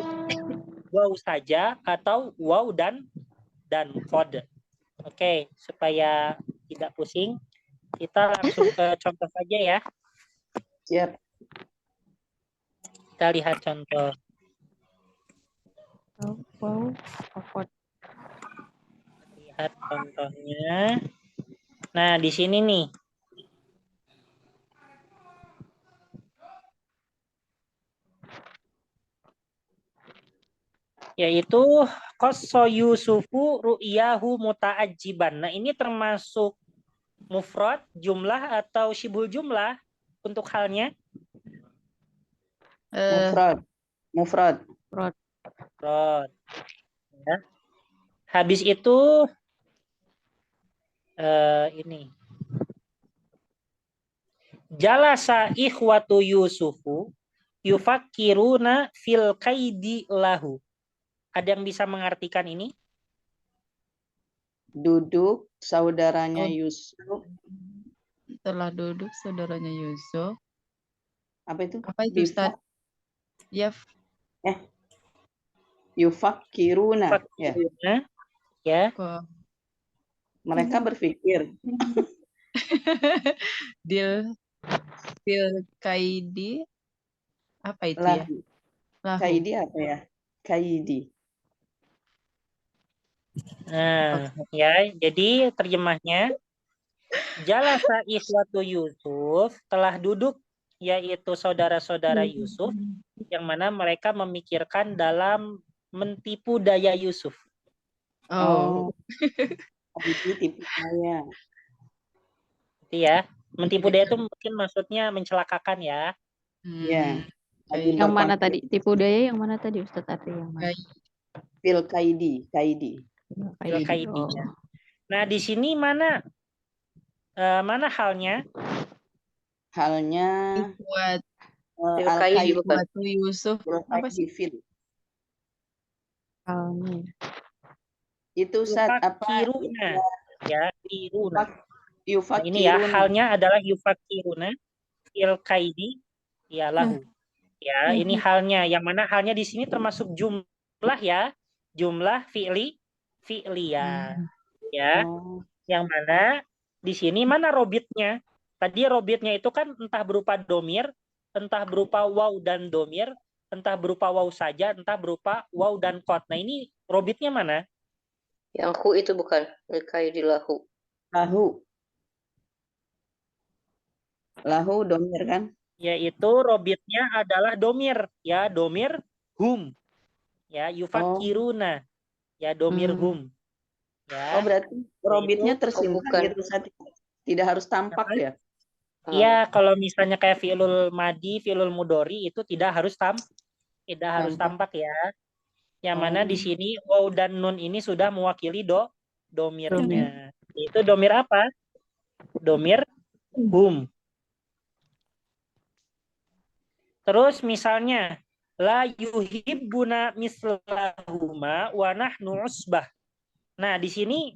waw saja atau waw dan qad. Oke, supaya tidak pusing, kita langsung ke contoh saja ya. Siap. Kita lihat contoh. Lihat contohnya. Nah, di sini nih. Yaitu qasso Yusufu ru'yahu muta'ajiban. Nah, ini termasuk mufrad, jumlah atau syibul jumlah untuk halnya? Mufrad. Mufrad. Mufrad. Ya. Habis itu ini. Jalasa ikhwatu Yusufu yufakkiruna fil kaidi lahu. Ada yang bisa mengartikan ini? Duduk saudaranya Yusuf. Setelah duduk saudaranya Yusuf. Apa itu? Apa itu Ustaz? Yufakkiruna. Ya. Mereka berpikir. Dil kaidi. Apa itu ya? Lahu. Kaidi apa ya? Kaidi. Nah, ya, jadi terjemahnya jalasa ikhwatu Yusuf, telah duduk yaitu saudara-saudara Yusuf yang mana mereka memikirkan dalam mentipu daya Yusuf. Tipu daya. Ya, mentipu daya itu mungkin maksudnya mencelakakan ya. Ya. Yang mana tadi? Tipu daya yang mana tadi Ustaz Arti? Yang mana? Fil kaidi. Fil kaidi. Nah, di sini mana halnya? Halnya buat al-kaidi buat Yusuf. Apa sih? Halnya. Itu saat apa? Ya, kiruna. Yufakiruna. Ini ya, halnya adalah yufakiruna fil kaidi ya lahu. Ya, ini halnya. Yang mana halnya di sini termasuk jumlah ya. Jumlah fi'liyah. Ya. Yang mana di sini mana robitnya? Tadi robitnya itu kan entah berupa domir, entah berupa waw dan domir, entah berupa waw saja, entah berupa waw dan qad. Nah, ini robitnya mana? Yang hu itu bukan kaidi lahu. Lahu domir kan? Yaitu robitnya adalah domir, ya, domir hum. Ya, yufakiruna. Ya, domir hum. Ya. Berarti robitnya tersimpan gitu, tidak harus tampak ya? Iya, kalau misalnya kayak fi'lul madi, fi'lul mudori itu tidak harus tampak ya. Yang mana di sini waw dan nun ini sudah mewakili domirnya. Itu domir apa? Domir hum. Terus misalnya la yuhibbuna mislahuma wa nahnu usbah. Nah, di sini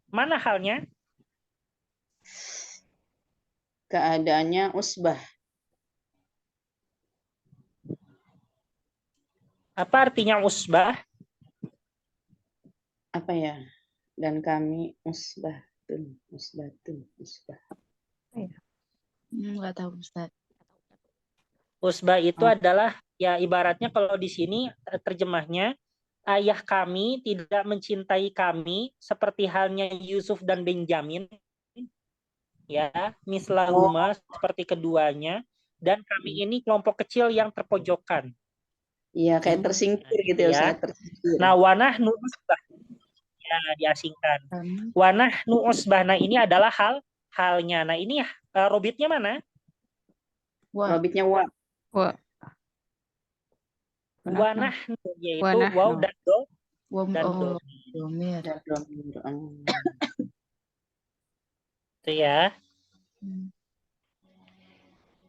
mana halnya? Keadaannya usbah. Apa artinya usbah? Apa ya? Dan kami usbah. Nggak tahu Ustaz. Usbah itu adalah ya ibaratnya kalau di sini terjemahnya ayah kami tidak mencintai kami seperti halnya Yusuf dan Benjamin. Ya, mislahuma seperti keduanya, dan kami ini kelompok kecil yang terpojokan. Iya, kayak tersingkir gitu ya, Ustaz. Tersingkir. Nah, wanah nu usbah. Ya, diasingkan. Wanah nu usbah. Nah, ini adalah halnya. Nah, ini robitnya mana? Robitnya wa. Wanah yaitu waw dan do. Domir. Itu ya.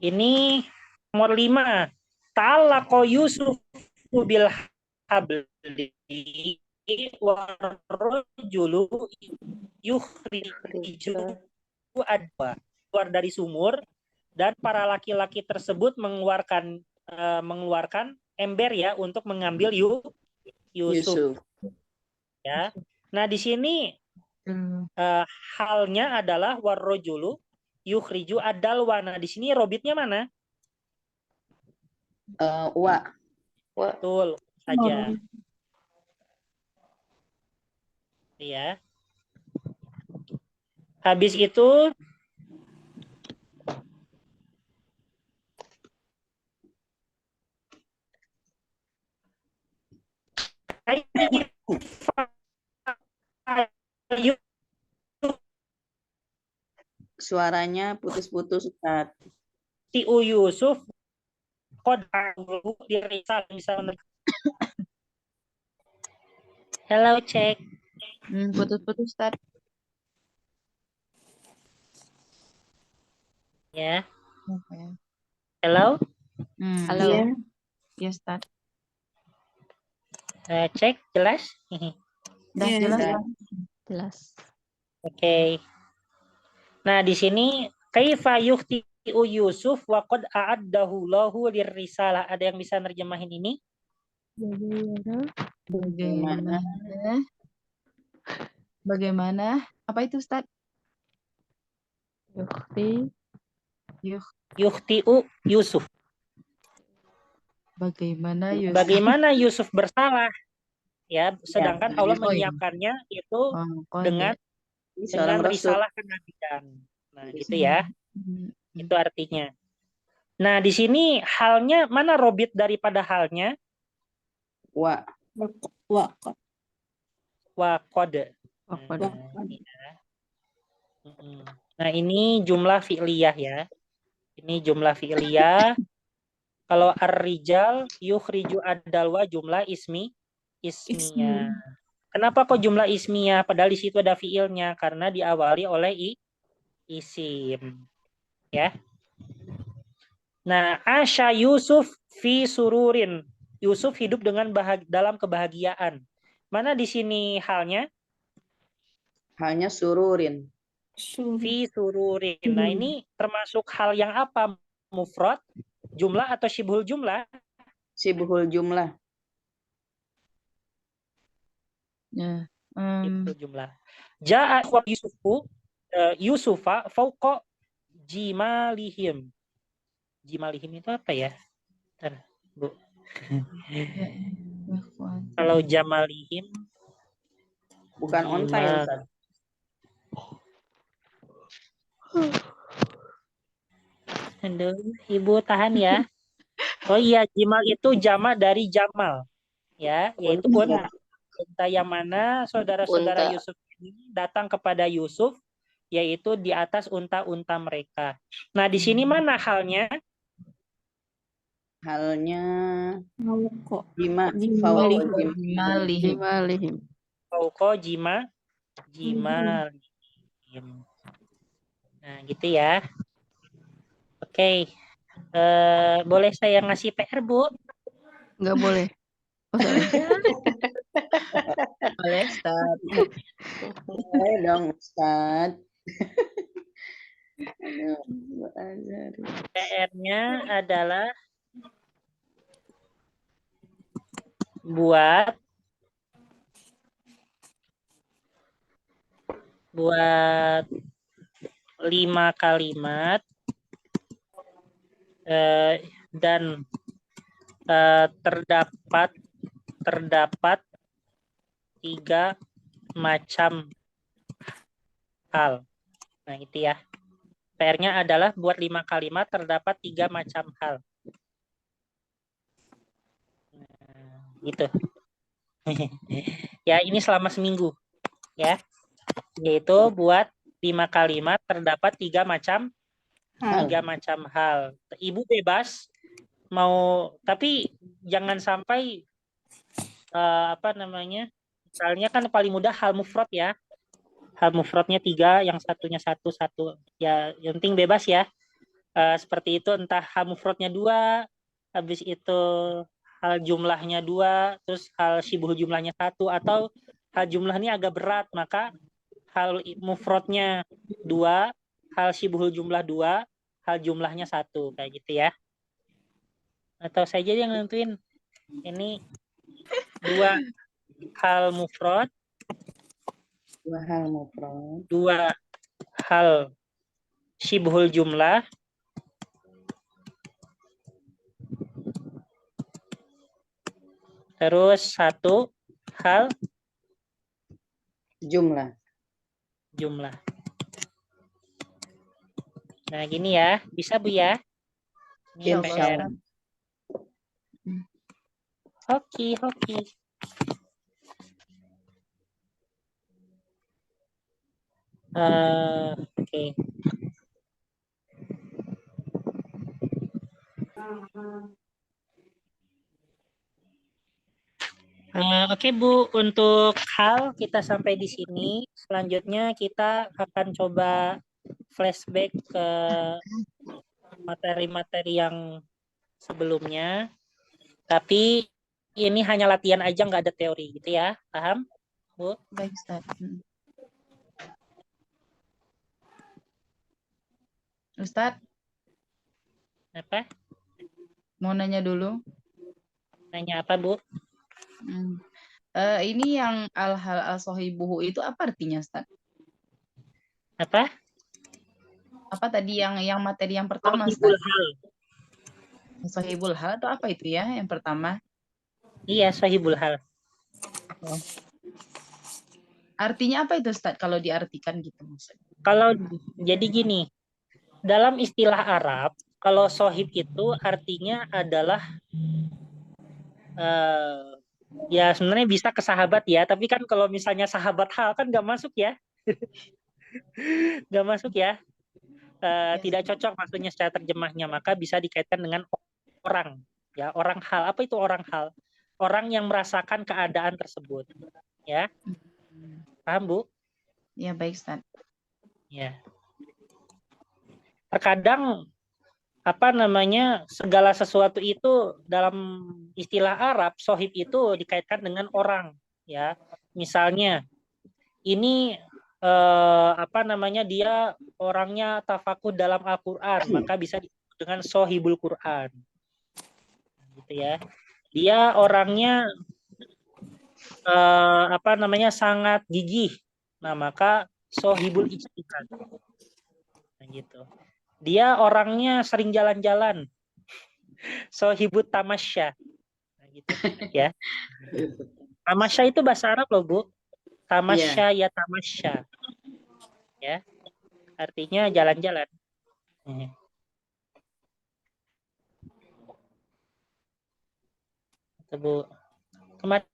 Ini nomor 5. Ta'alaqa Yusuf bil habli warrajulu yukhriju adwa. Keluar dari sumur dan para laki-laki tersebut mengeluarkan ember ya untuk mengambil Yusuf. Ya. Nah, di sini halnya adalah warrajulu yukhriju adalwa. Nah, di sini robitnya mana? Wa. Betul saja. Ya. Habis itu suaranya putus-putus, Ustaz. Tiu Yusuf qad a'adahu lirisal bisa Hello, cek. Putus-putus, Ustaz. Ya. Oke. Hello. Halo. Iya. Ya, Ustaz. Cek jelas? Udah Iya, jelas, iya. Ustaz. Jelas. Oke. Nah, di sini kaifa yukhti'u Yusuf wa qad a'addahu lahu lirrisalah. Ada yang bisa nerjemahin ini? Bagaimana? Apa itu, Ustaz? Yukhti'u Yusuf. Bagaimana Yusuf? Bagaimana Yusuf bersalah? Ya, sedangkan Ya, Allah oh iya. menyiapkannya itu Kode. dengan seorang rasul. risalah kenabian. Nah, gitu ya. Itu artinya. Nah, di sini halnya mana robit daripada halnya? Wa. Wa qad. Nah, ini jumlah fi'liyah ya. Ini jumlah fi'liyah. Kalau ar-rijal yukhriju ad-dalwa jumlah ismiyah. Kenapa kok jumlah ismiyah? Padahal di situ ada fiilnya karena diawali oleh isim. Ya. Nah, Asya Yusuf fi sururin. Yusuf hidup dengan dalam kebahagiaan. Mana di sini halnya? Halnya sururin. Fi sururin. Nah, ini termasuk hal yang apa? Mufrad, jumlah atau syibhul jumlah? Syibhul jumlah. Ya. Syibhul jumlah. Ja'a Yusufa fauqa jimalihim. Jimalihim itu apa ya? Bentar, Bu. Kalau jamalihim bukan onta ya, Ustaz. Aduh, Ibu tahan ya. Oh iya, jimal itu jama dari jamal. Ya, yaitu unta. Unta yang mana saudara-saudara Yusuf ini datang kepada Yusuf, yaitu di atas unta-unta mereka. Nah, di sini mana halnya? Halnya Jimalihim. Fauqa jimalihim. Nah, gitu ya. Oke. Boleh saya ngasih PR, Bu? Nggak boleh. Oh, sorry. Boleh, Ustaz. Boleh dong, Ustaz. PR-nya adalah buat 5 kalimat dan terdapat 3 macam hal. Nah, itu ya. PR-nya adalah buat 5 kalimat terdapat 3 macam hal. Nah, gitu. Ya, ini selama seminggu. Ya. Yaitu buat 5 kalimat terdapat 3 macam hal. Ibu bebas mau, tapi jangan sampai misalnya kan paling mudah hal mufrad ya. Hal mufradnya 3, yang satunya 1. Ya, yang penting bebas ya. Seperti itu, entah hal mufradnya 2, habis itu hal jumlahnya 2, terus hal syibhul jumlahnya 1, atau hal jumlahnya agak berat, maka hal mufradnya 2, hal syibhul jumlah 2, hal jumlahnya 1, kayak gitu ya. Atau saya jadi yang nentuin. Ini 2 hal mufrad, 2 hal mufrad, 2 hal syibhul jumlah, terus 1 hal jumlah. Nah, gini ya, bisa Bu ya? Ini PR. Hoki. Oke. Oke Bu, untuk hal kita sampai di sini. Selanjutnya kita akan coba flashback ke materi-materi yang sebelumnya. Tapi ini hanya latihan aja, nggak ada teori gitu ya. Paham, Bu? Baik, Ustaz. Ustaz, Apa? mau nanya dulu. Nanya apa, Bu? Ini yang al-hal al-sohibuhu itu apa artinya, Ustaz? Apa? Apa tadi yang materi yang pertama, Sohibul Ustaz? hal. Sohibul hal itu apa itu ya yang pertama? Iya, sohibul hal. Artinya apa itu, Ustaz, kalau diartikan gitu maksudnya? Kalau jadi gini, dalam istilah Arab, kalau sohib itu artinya adalah ya sebenarnya bisa ke sahabat ya, tapi kan kalau misalnya sahabat hal kan nggak masuk ya. Nggak masuk ya. Tidak cocok maksudnya secara terjemahnya, maka bisa dikaitkan dengan orang ya, orang hal. Apa itu orang hal? Orang yang merasakan keadaan tersebut ya. Paham, Bu? Ya, baik, Ustaz. Ya. Terkadang segala sesuatu itu dalam istilah Arab, sohib itu dikaitkan dengan orang ya. Misalnya ini dia orangnya tafakur dalam Al-Qur'an, maka bisa disebut dengan sohibul Qur'an gitu ya. Dia orangnya sangat gigih, nah maka sohibul ijtihad nah, gitu. Dia orangnya sering jalan-jalan, sohibut tamasya nah, gitu ya. Tamasya itu bahasa Arab loh, Bu. Tamasya ya tamasya ya, artinya jalan-jalan. Itu, Bu. Kemarin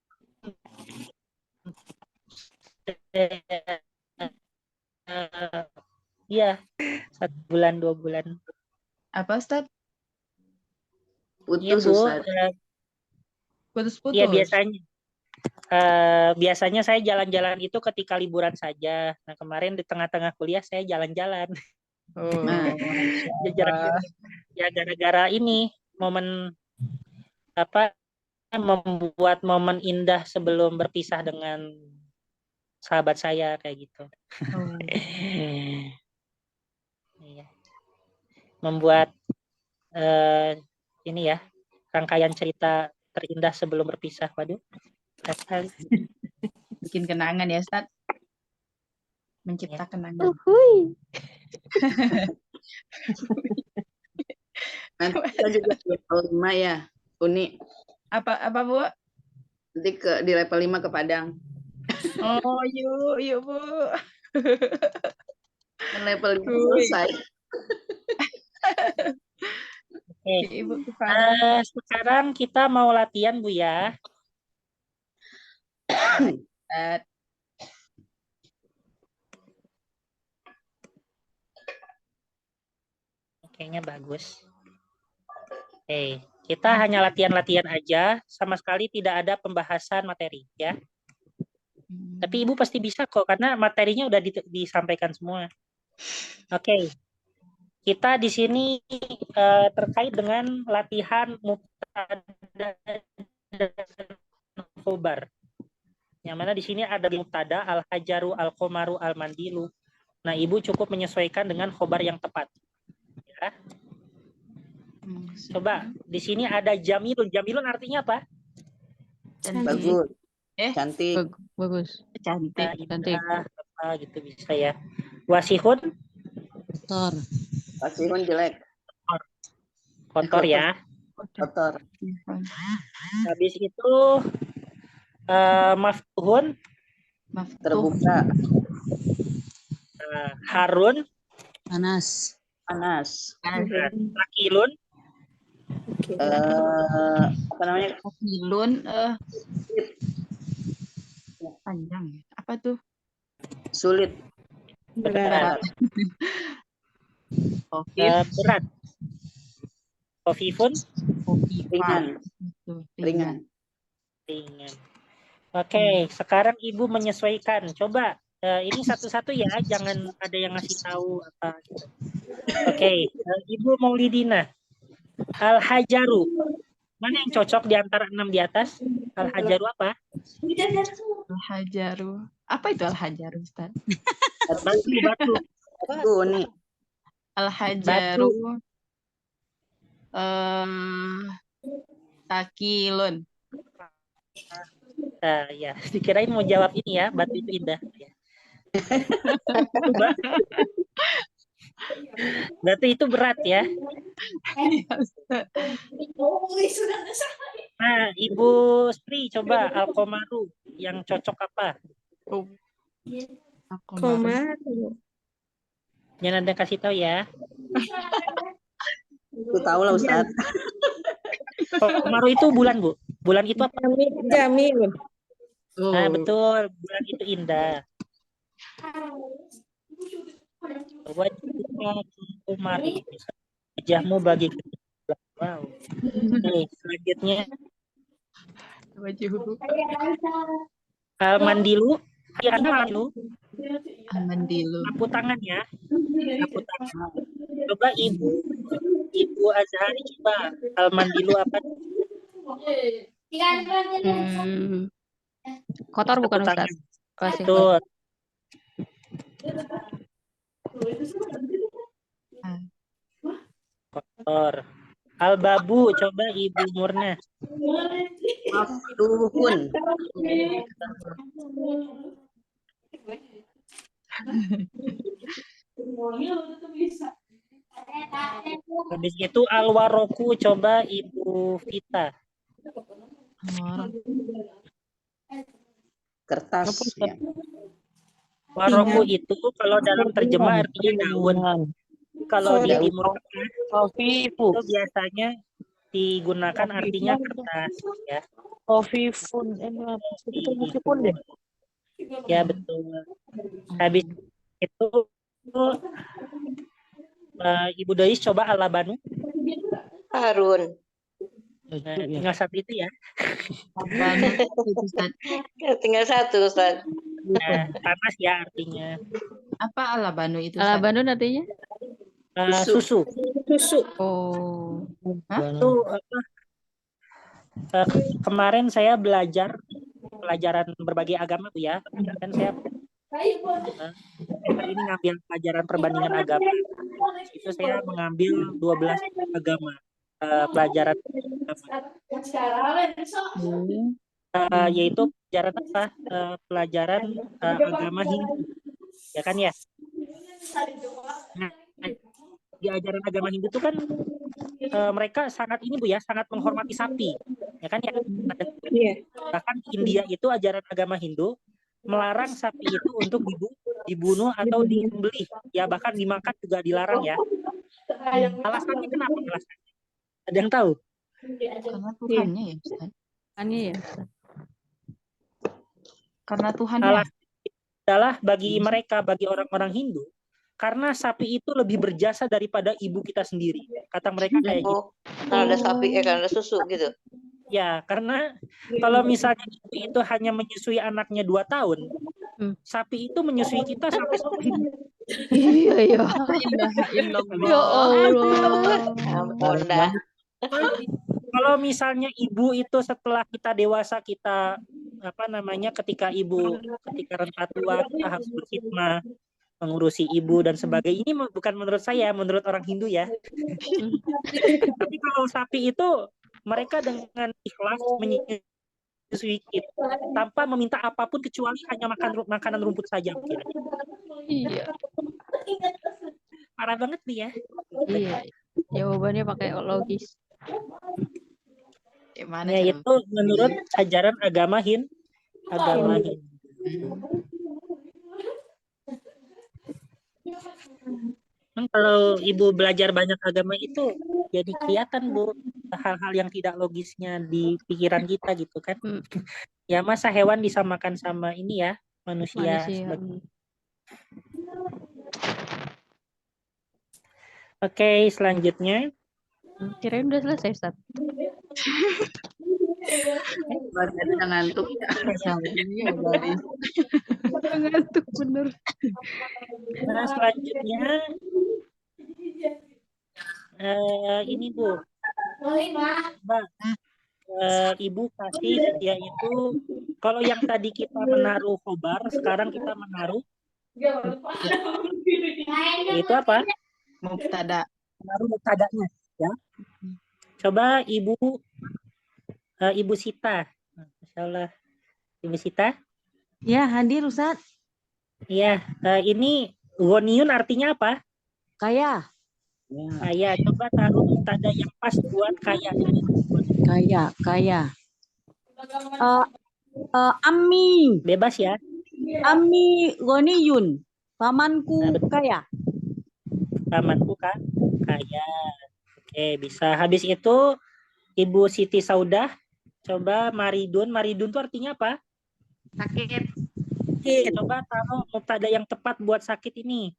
iya, 1 bulan 2 bulan. Apa, Ustaz? Putus, Bu. Ustaz. Putus-putus. Iya, biasanya saya jalan-jalan itu ketika liburan saja. Nah, kemarin di tengah-tengah kuliah saya jalan-jalan. Ya gara-gara ini momen membuat momen indah sebelum berpisah dengan sahabat saya kayak gitu. Iya. Membuat ini ya, rangkaian cerita terindah sebelum berpisah. Waduh. Bikin kenangan ya, Ustaz. Mencipta kenangan. Nanti kita juga di level 5 ya, Uni. Apa Bu? Nanti di level 5 ke Padang. Oh, yuk Bu. Kan level 5 selesai. Ibu, sekarang kita mau latihan, Bu ya. Kayaknya bagus. Kita hanya latihan-latihan aja, sama sekali tidak ada pembahasan materi ya. Tapi Ibu pasti bisa kok, karena materinya udah disampaikan semua. Oke. Kita di sini terkait dengan latihan mubtada dan khobar. Yang mana di sini ada mubtada, al-hajaru, al-qomaru, al-mandilu. Nah, Ibu cukup menyesuaikan dengan khobar yang tepat. Ya. Coba, di sini ada jamilun. Jamilun artinya apa? Bagus. Cantik. Bagus. Cantik. Cantik. Apa gitu bisa ya. Wasihun? Kotor. Wasihun jelek. Kotor ya. Kotor. Habis itu maftuhun? Terbuka. Harun? Panas. Panas. Akilun? Apa namanya? Akilun panjang. Apa tuh? Sulit. Berat. Oke. Berat. Khafifun Ringan. Itu, Ringan. ringan. Oke, sekarang Ibu menyesuaikan. Coba ini satu-satu ya, jangan ada yang ngasih tahu apa gitu. Oke, Ibu Maulidina. Al-Hajaru. Mana yang cocok di antara 6 di atas? Al-Hajaru apa? Al-Hajaru. Apa itu Al-Hajaru, Ustaz? Batu. Gunung. Al-Hajaru. Takilun. Ya, dikirain mau jawab ini ya, batu itu indah. Ya. Batu itu berat ya. Nah, Ibu Sri coba Al-Qomaru yang cocok apa? Koma. Jangan ada kasih tahu ya. Aku tahu lah Ustaz. Qomaru itu bulan, Bu. Bulan itu apa? Jamil. Nah, betul. Bulan itu indah. Wajibnya Qomari. Wajahmu bagi wow. Oke, selanjutnya Mandilu. Ya, Mandilu. Mandilu. Sapu tangan ya. Sapu tangan. Coba Ibu Azhari coba Al-Mandilu apa? Kotor bukan Sapu tangan. Ustaz? Klasik. Betul. Kotor. Al-Babu coba Ibu Murna. Duhun. Habis itu Al-Waroku coba Ibu Vita. Kertas. Ya. Waroku itu kalau dalam terjemah artinya daun. Kalau di Timur Tengah itu biasanya digunakan artinya kertas ya. Ya betul. Habis itu Ibu Dois coba Al-Labanu. Harun. Tinggal satu itu ya. Tinggal satu, Ustaz. Nah, panas ya artinya. Apa Al-Labanu itu? Ustaz? Al-Labanu artinya? Susu. Oh. Itu apa? Kemarin saya belajar pelajaran berbagai agama tuh ya. Kan saya hari ini ngambil pelajaran perbandingan agama. Itu saya mengambil 12 agama. Pelajaran agama. Yaitu pelajaran apa? Pelajaran agama Hindu. Ya kan ya? Nah, di ajaran agama Hindu itu kan mereka sangat ini Bu ya, sangat menghormati sapi. Ya kan ya? Bahkan di India itu ajaran agama Hindu melarang sapi itu untuk dibunuh atau disembelih. Ya bahkan dimakan juga dilarang ya. Alasannya kenapa alasannya? Ada yang tahu? Karena Tuhannya ya, Ustaz. Tuhannya ya. Karena Tuhannya. Alasannya adalah bagi mereka, bagi orang-orang Hindu, karena sapi itu lebih berjasa daripada ibu kita sendiri. Kata mereka kayak gitu. Karena ada sapi, karena ada susu gitu. Ya, karena kalau misalnya ibu itu hanya menyusui anaknya 2 tahun, sapi itu menyusui kita sampai 10 hidup. Iya, iya. Ya Allah. Ampun dah. Kalau misalnya ibu itu setelah kita dewasa, kita ketika renta tua kita harus berkhidmat, mengurusi ibu dan sebagainya. Ini bukan menurut saya, menurut orang Hindu ya. Tapi kalau sapi itu mereka dengan ikhlas menyusui kita tanpa meminta apapun kecuali hanya makan makanan rumput saja. Iya. Parah banget nih ya. Iya. Jawabannya pakai logis. Gimana Ya, itu menurut ajaran agama Hindu. Kalau ibu belajar banyak agama itu jadi kelihatan Bu hal-hal yang tidak logisnya di pikiran kita gitu kan. Ya masa hewan disamakan sama ini ya manusia. Oke, selanjutnya Kirain udah selesai, Ustaz. Baca udah ngantuk ya. Iya, Bali. Ngantuk bener. Nah, selanjutnya ini Bu, Mbak, Ibu kasih yaitu kalau yang tadi kita menaruh khobar, sekarang kita menaruh itu apa? Mubtada. Menaruh mubtada'nya ya. Coba Ibu Sita. Masya Allah. Ibu Sita. Ya, hadir Ustaz. Iya, ini goniun artinya apa? Kaya. Kaya. Coba taruh mubtada yang pas buat kaya. Kaya. Ammi. Bebas ya. Ammi ghaniyun. Pamanku kaya. Pamanku kaya. Oke, bisa. Habis itu Ibu Siti Saudah. Coba maridun. Maridun itu artinya apa? Sakit. Coba taruh mubtada yang tepat buat sakit ini.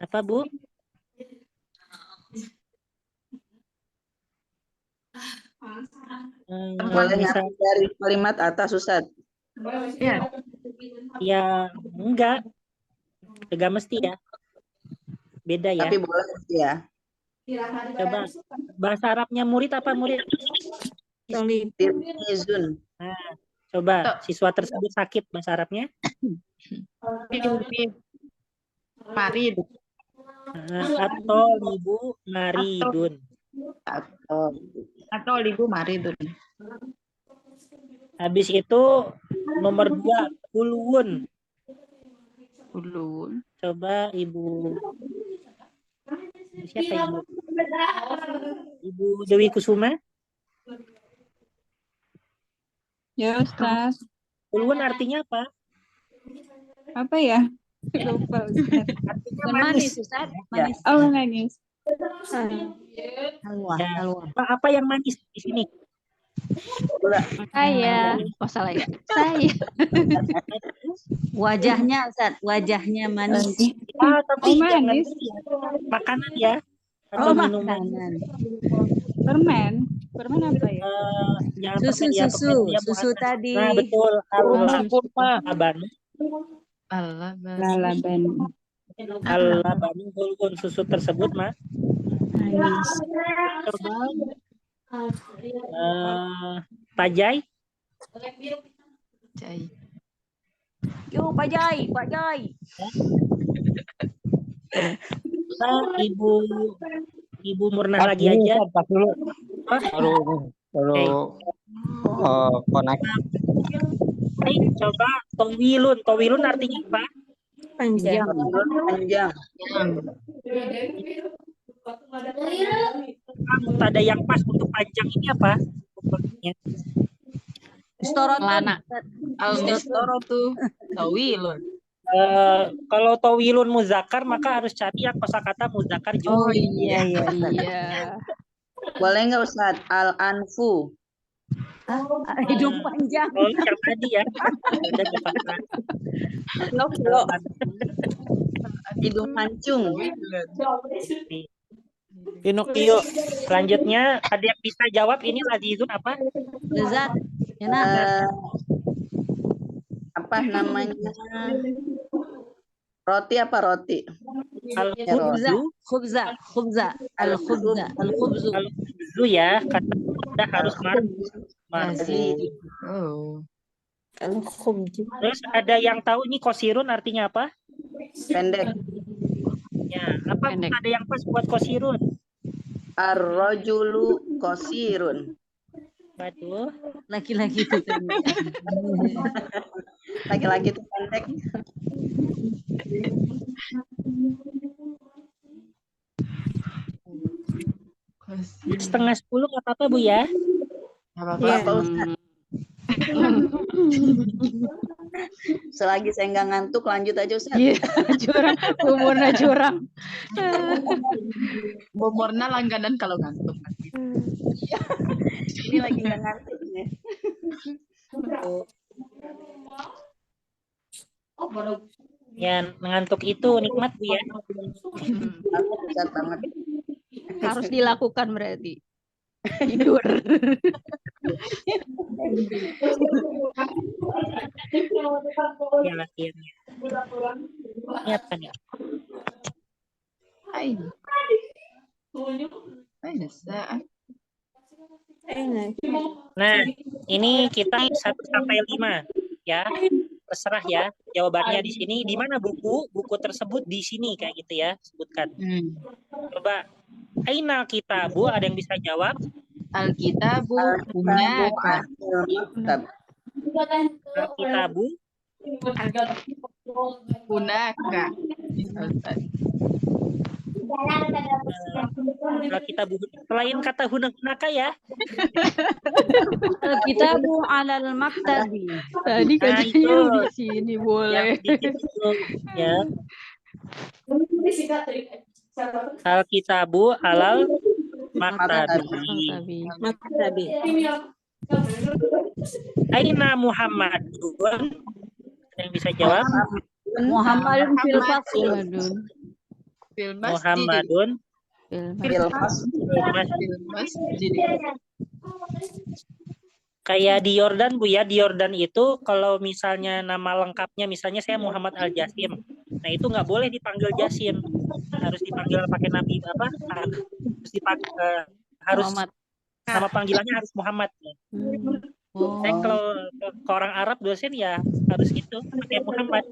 Apa, Bu? Boleh Bisa. ngambil dari kalimat atas, Ustaz. Ya. Ya, enggak mesti ya. Beda ya. Tapi boleh ya. Coba bahasa Arabnya murid apa murid? Tirmizun. Nah, coba siswa tersebut sakit bahasa Arabnya. Marid. Atau ibu maridun. Atau ibu maridun. Habis itu nomor 2 ulun. Ulun. Coba ibu siapa ibu? Ibu Dewi Kusuma. Ya Ustaz. Ulun artinya apa? Apa ya? Lupa Ustaz. Artinya Bukan manis, Ustaz. Manis. Oh, nangis. Halwa. Ya. Halwa. Apa yang manis di sini? Saya. Oh, salah ya. Saya. Wajahnya, Ustaz. Wajahnya manis. Tapi Oh, jangan manis. ini ya. Makanan ya. Atau minuman. Makanan. Permen. Permen apa ya? Jangan Susu, permen ya, susu. permen dia Susu buatan. tadi. Nah, betul. Al-labanu. Lalaban. Al-labanu hulun. Susu tersebut mah. Manis. Coba Pajai. Yuk, Pak Jai. Pak Jai. Nah, Ibu Murna lagi aja. Pas dulu. Baru konek. Coba towilun. Towilun artinya apa? Panjang. Panjang. Mubtada yang pas untuk panjang ini apa? Istorotun. Lana. Al-istoratu tawilun. Kalau towilun muzakkar maka harus cari yang kosakata muzakkar juga. Oh iya. Boleh nggak, Ustaz? Al-anfu. Hidung panjang. Oh, yang tadi ya. Udah cepat. Hidung mancung. Pinocchio. Selanjutnya ada yang bisa jawab ini lazizun apa? Lezat. Enak. Apa namanya? Roti apa roti? Al-khubzu. Khubza. Al-khubza. Al-khubzu. Al-khubzu ya. Kata kita harus marfu. Oh. Terus ada yang tahu ini kosirun artinya apa? Pendek. Ya, apa Pendek. ada yang pas buat kosirun? Ar-rajulu qasirun. Waduh. Laki-laki itu kan. Laki-laki itu pendek. Setengah 10 nggak apa-apa Bu ya. Apa, Ustaz? Selagi saya nggak ngantuk, lanjut aja, Ustaz. Iya, curang. Umurnya curang. Bomorna langganan kalau ngantuk. Ini lagi nggak ngantuk nih. Ya, ngantuk itu nikmat Bu ya. Bisa banget. Harus dilakukan berarti. Tidur. Ya latihannya. Ini apa nih? Nah, ini kita 1 sampai 5 ya. Terserah ya jawabannya di sini. Di mana buku tersebut di sini kayak gitu ya, sebutkan. Coba Aina kitabu, ada yang bisa jawab? Alkitabu hunaka. Kitabu Hunaka. kitabu selain kata hunaka ya. Alkitabu alal maktabi. Tadi Nah, katanya itu di sini boleh. yang dikit itu ya. Alkitabu alal maktabi. Maktabi. Aina Muhammadun, ada yang bisa jawab? Muhammadun fil fasl. Muhammadun kayak di Yordan Bu ya. Di Yordan itu kalau misalnya nama lengkapnya misalnya saya Muhammad Al Jasim, nah itu nggak boleh dipanggil Jasim, harus dipanggil pakai nabi apa? Harus dipanggil harus Muhammad. nama panggilannya harus Muhammad. Saya kalau ke orang Arab dosen ya harus gitu pakai Muhammad.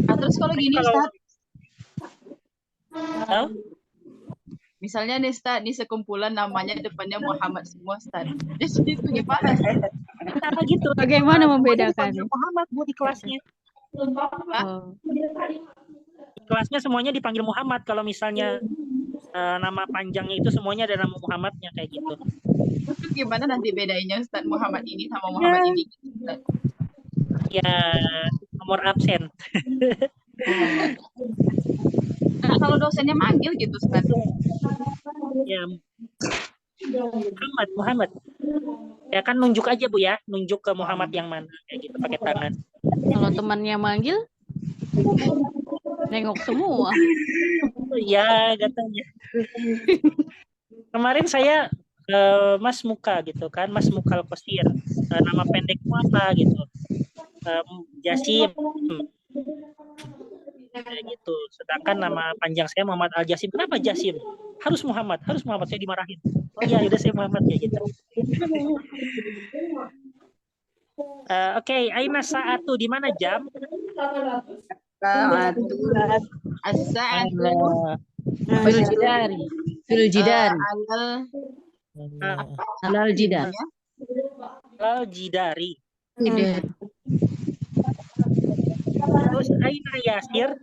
Nah, terus kalau gini Ustaz, Misalnya nih Ustaz, di sekumpulan namanya depannya Muhammad semua Ustaz. Jadi itu gimana? Kenapa gitu? Bagaimana membedakannya? Muhammad Bu di kelasnya. Oh. Di kelasnya semuanya dipanggil Muhammad. Kalau misalnya nama panjangnya itu semuanya ada nama Muhammadnya kayak gitu. Itu gimana nanti bedainnya Ustaz, Muhammad ini sama Muhammad ini? Ustaz? Ya nomor absen. Nah, kalau dosennya manggil gitu Ustaz. Ya Muhammad. Ya kan nunjuk aja Bu ya, nunjuk ke Muhammad yang mana kayak gitu pakai tangan. Kalau temannya manggil, nengok semua. Ya katanya. Kemarin saya Mas Muka gitu kan, Mas Mukal Kosir. Nama pendekmu apa gitu? Jasim. Kayak gitu. Sedangkan nama panjang saya Muhammad Al Jasim. Kenapa Jasim? Harus Muhammad. Saya dimarahin. Oh iya, udah saya Muhammad ya gitu. Oke, Aina Sa'atu di mana jam? As-sa'atu fil jidari. Fil jidari. Alal jidar. Alal jidari. Jidar. Terus Aina Yasir?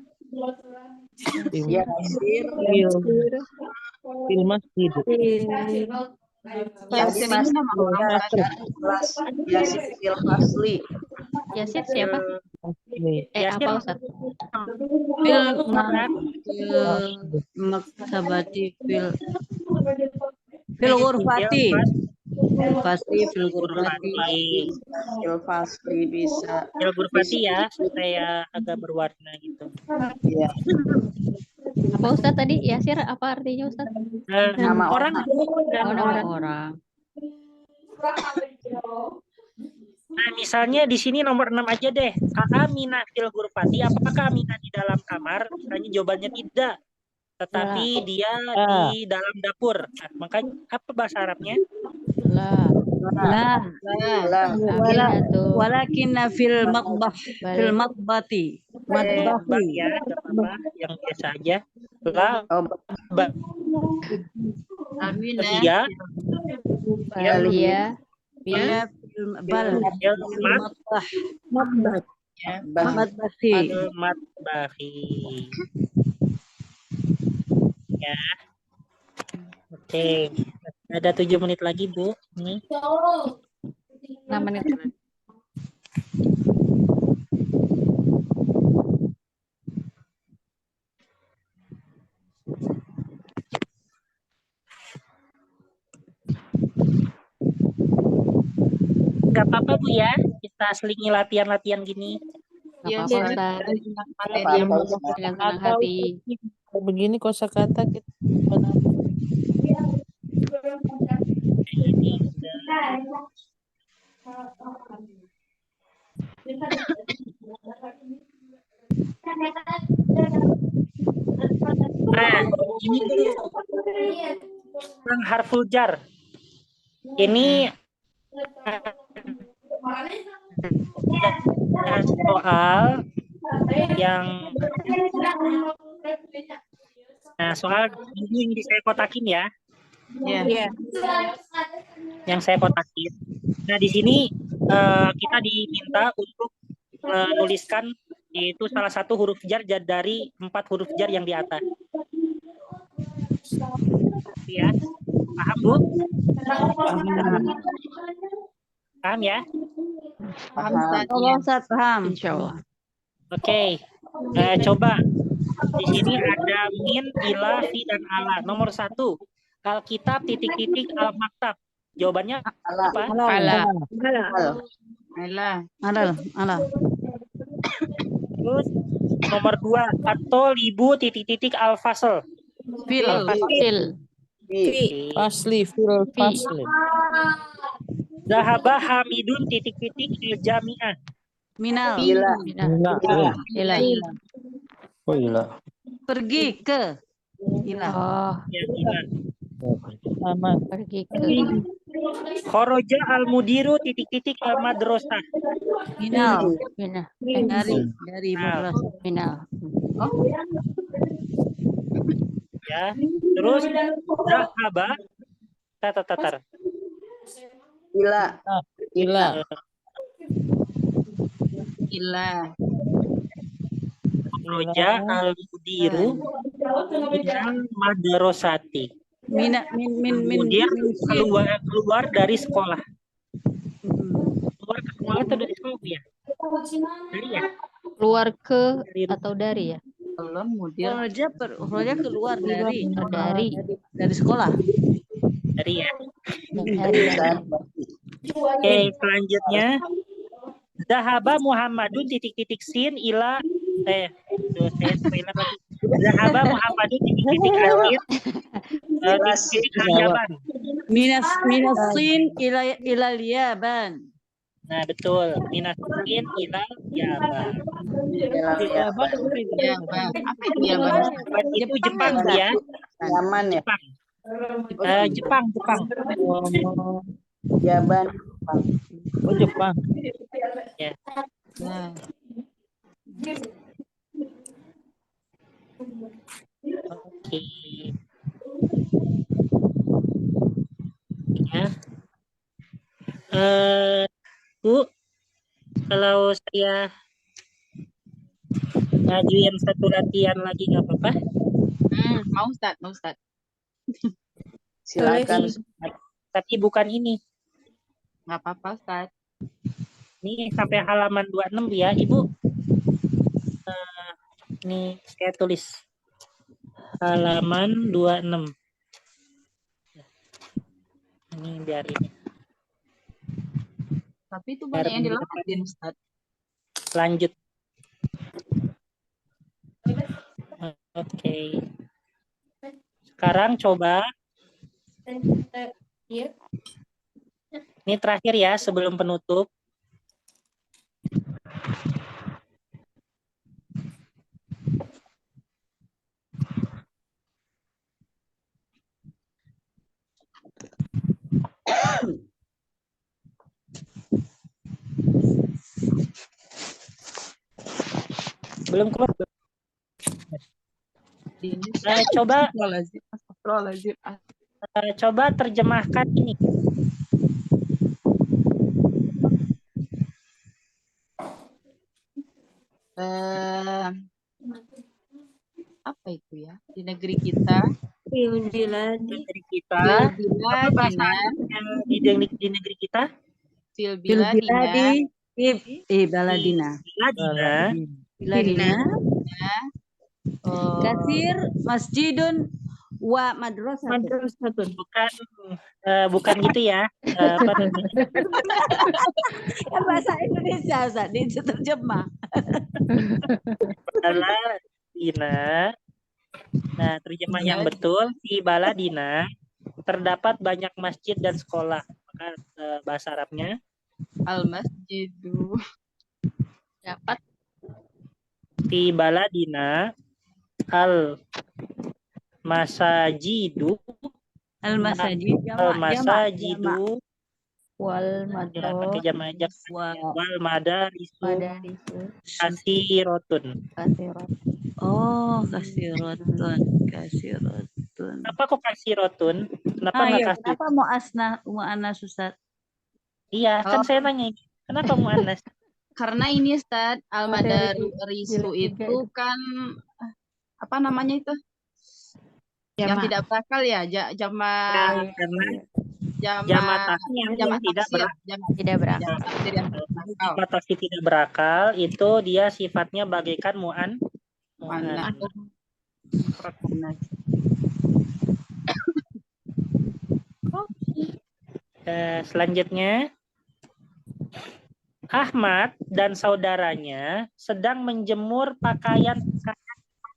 Fil masjid. Yasin ini nama orang Yasin fil fasli. Yasin siapa? Yasir. Apa Ustaz? Maktabati fil ghurfati. Pasti fil ghurfati. Fil fasli bisa. Fil ghurfati ya, supaya agak berwarna gitu. Iya. Apa Ustaz tadi? Yasir apa artinya Ustaz? Nama Orang. Oh, nama orang. Nah, misalnya di sini nomor 6 aja deh. Aminah fil ghurfati, apakah Aminah di dalam kamar? Misalnya jawabannya tidak. Tetapi dia di dalam dapur. Nah, maka apa bahasa Arabnya? La. Walakinna fil matbah. Fil matbati. Bak ya, gak apa-apa. Yang biasa aja. La. Bak. Aminah. Dia. Balia. Matbahi. Ya. Oke. Ada 7 menit lagi, Bu. Ini. 6 menit. Gak apa-apa Bu ya, kita selingi latihan-latihan gini. Gak Iya, apa-apa, Ustaz. Ustaz. Tentang materi Apa-apa, yang Ustaz. Dengan senang hati. Kalau begini kosakata kita Ini nah, ini tentang harful jar. Ini soal yang soal ini yang saya kotakin ya. Iya. Yang saya kotakin. Nah, di sini kita diminta untuk menuliskan yaitu salah satu huruf jar dari 4 huruf jar yang di atas. Ya, paham Bu? Paham ya? Paham, Ustaz. Allah Ustaz paham. Insya Allah. Oke. Coba di sini ada min, ila, fi, dan ala. Nomor 1, Alkitab titik-titik al-maktab. Jawabannya apa? Ala. Alah. Alah. Terus nomor 2, atau libu titik-titik al-fasl. Fil. Fil. Fasli, fil fasli. Zahaba Hamidun titik-titik al-jami'ah. Minal. Gila. Ila. Oh iya. Pergi ke. Ila. Oh, Ya, gila. Aman. pergi ke. Khoroja al-mudiru titik-titik al-madrasah. Minal. Minal. Dari madrasah. Minal. Ya. Terus zahaba tatar. Gila. Ila. Ila. Khoroja al-mudiru minal madrasati. Min. Kemudian keluar dari sekolah. Keluar ke sekolah atau dari sekolah ya? Dari ya? Keluar ke Dari atau dari ya? Belum mudir. Roja keluar dari sekolah. dari ya. Dari. Oke, selanjutnya Zahaba Muhammadun titik-titik sin ila Zahaba Muhammadun titik-titik asin titik-titik al-Yaban. Minas sin ila Yaban. Nah, betul. Minas sin ila Yaban. Yaban. Apa itu Yaban? Yaban itu Jepang ya. Yaman ya. Jepang. Jepang. Jaban. Oh Jepang. Ya. Nah, Oke. Ya. Bu, kalau saya ngajuin satu latihan lagi nggak apa-apa? mau Ustaz. Silakan. Tapi bukan ini. Nggak apa-apa, Ustaz. Ini sampai halaman 26 ya, Ibu. Ini saya tulis halaman 26. Ini biar ini. Tapi itu banyak yang dilewatin, Ustaz. Lanjut. Oke. Sekarang coba. Ini terakhir ya sebelum penutup. Belum keluar. Coba Astagfirullahaladzim. coba terjemahkan ini. Apa itu ya? Di negeri kita. Negeri kita. Apa bahasa di negeri kita? Baladina. Baladina. Katsir masjidun Wa madrasatun. Madrasatun. Bukan gitu ya. Apa namanya? Kan bahasa Indonesia, Ustaz, diterjemah. Baladina. Nah, terjemah yang betul, di Baladina terdapat banyak masjid dan sekolah. Maka bahasa Arabnya Al-masjidu. Dapat di Baladina al-masajidu Al-masajid al-masajidu wal pakai jamak aja wal madarisu madarisu kasirotun. kasirat. Oh, kasiratun. Kenapa kok kasirotun? Kenapa nggak Iya, kasir? kenapa mu'annas Ustaz? Iya, kan saya nanya. Kenapa mu'annas? Karena ini Ustaz, Madarisu al-madarisu jilid 3 itu kan apa namanya itu? Yang tidak berakal ya, jamak Karena jamak taksir yang tidak tidak berakal. jamak taksir yang tidak berakal. jamak taksir tidak berakal itu dia sifatnya bagaikan mu'annas. Selanjutnya Ahmad dan saudaranya sedang menjemur pakaian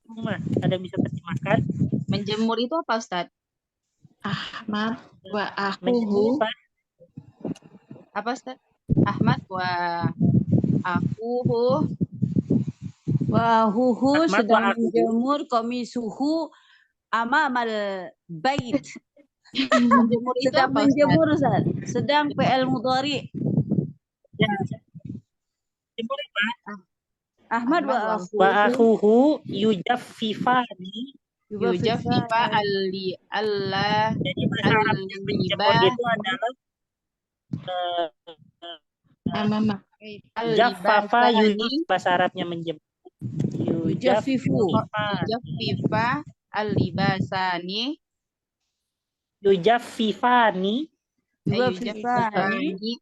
rumah. Ada yang bisa terjemahkan? Menjemur itu apa Ustaz? Ahmad wa Menjemur apa? Apa Ustaz? Ahmad wa akuhu. Wa huhu Ahmad sedang wa akuhu. menjemur komisuhu amamal bait. Menjemur itu Sedang apa Ustaz? menjemur Ustaz. Sedang fi'il mudhari. Jemur apa? Ahmad wa Wa akhuhu yujaffifani. Yujafifa Allah Jadi bahasa Arabnya menjemur itu adalah jaffafa yujaf, bahasa Arabnya menjemur. Yujafifu. Yujafifa al-libasani. Yujaffifani. Yujaffifani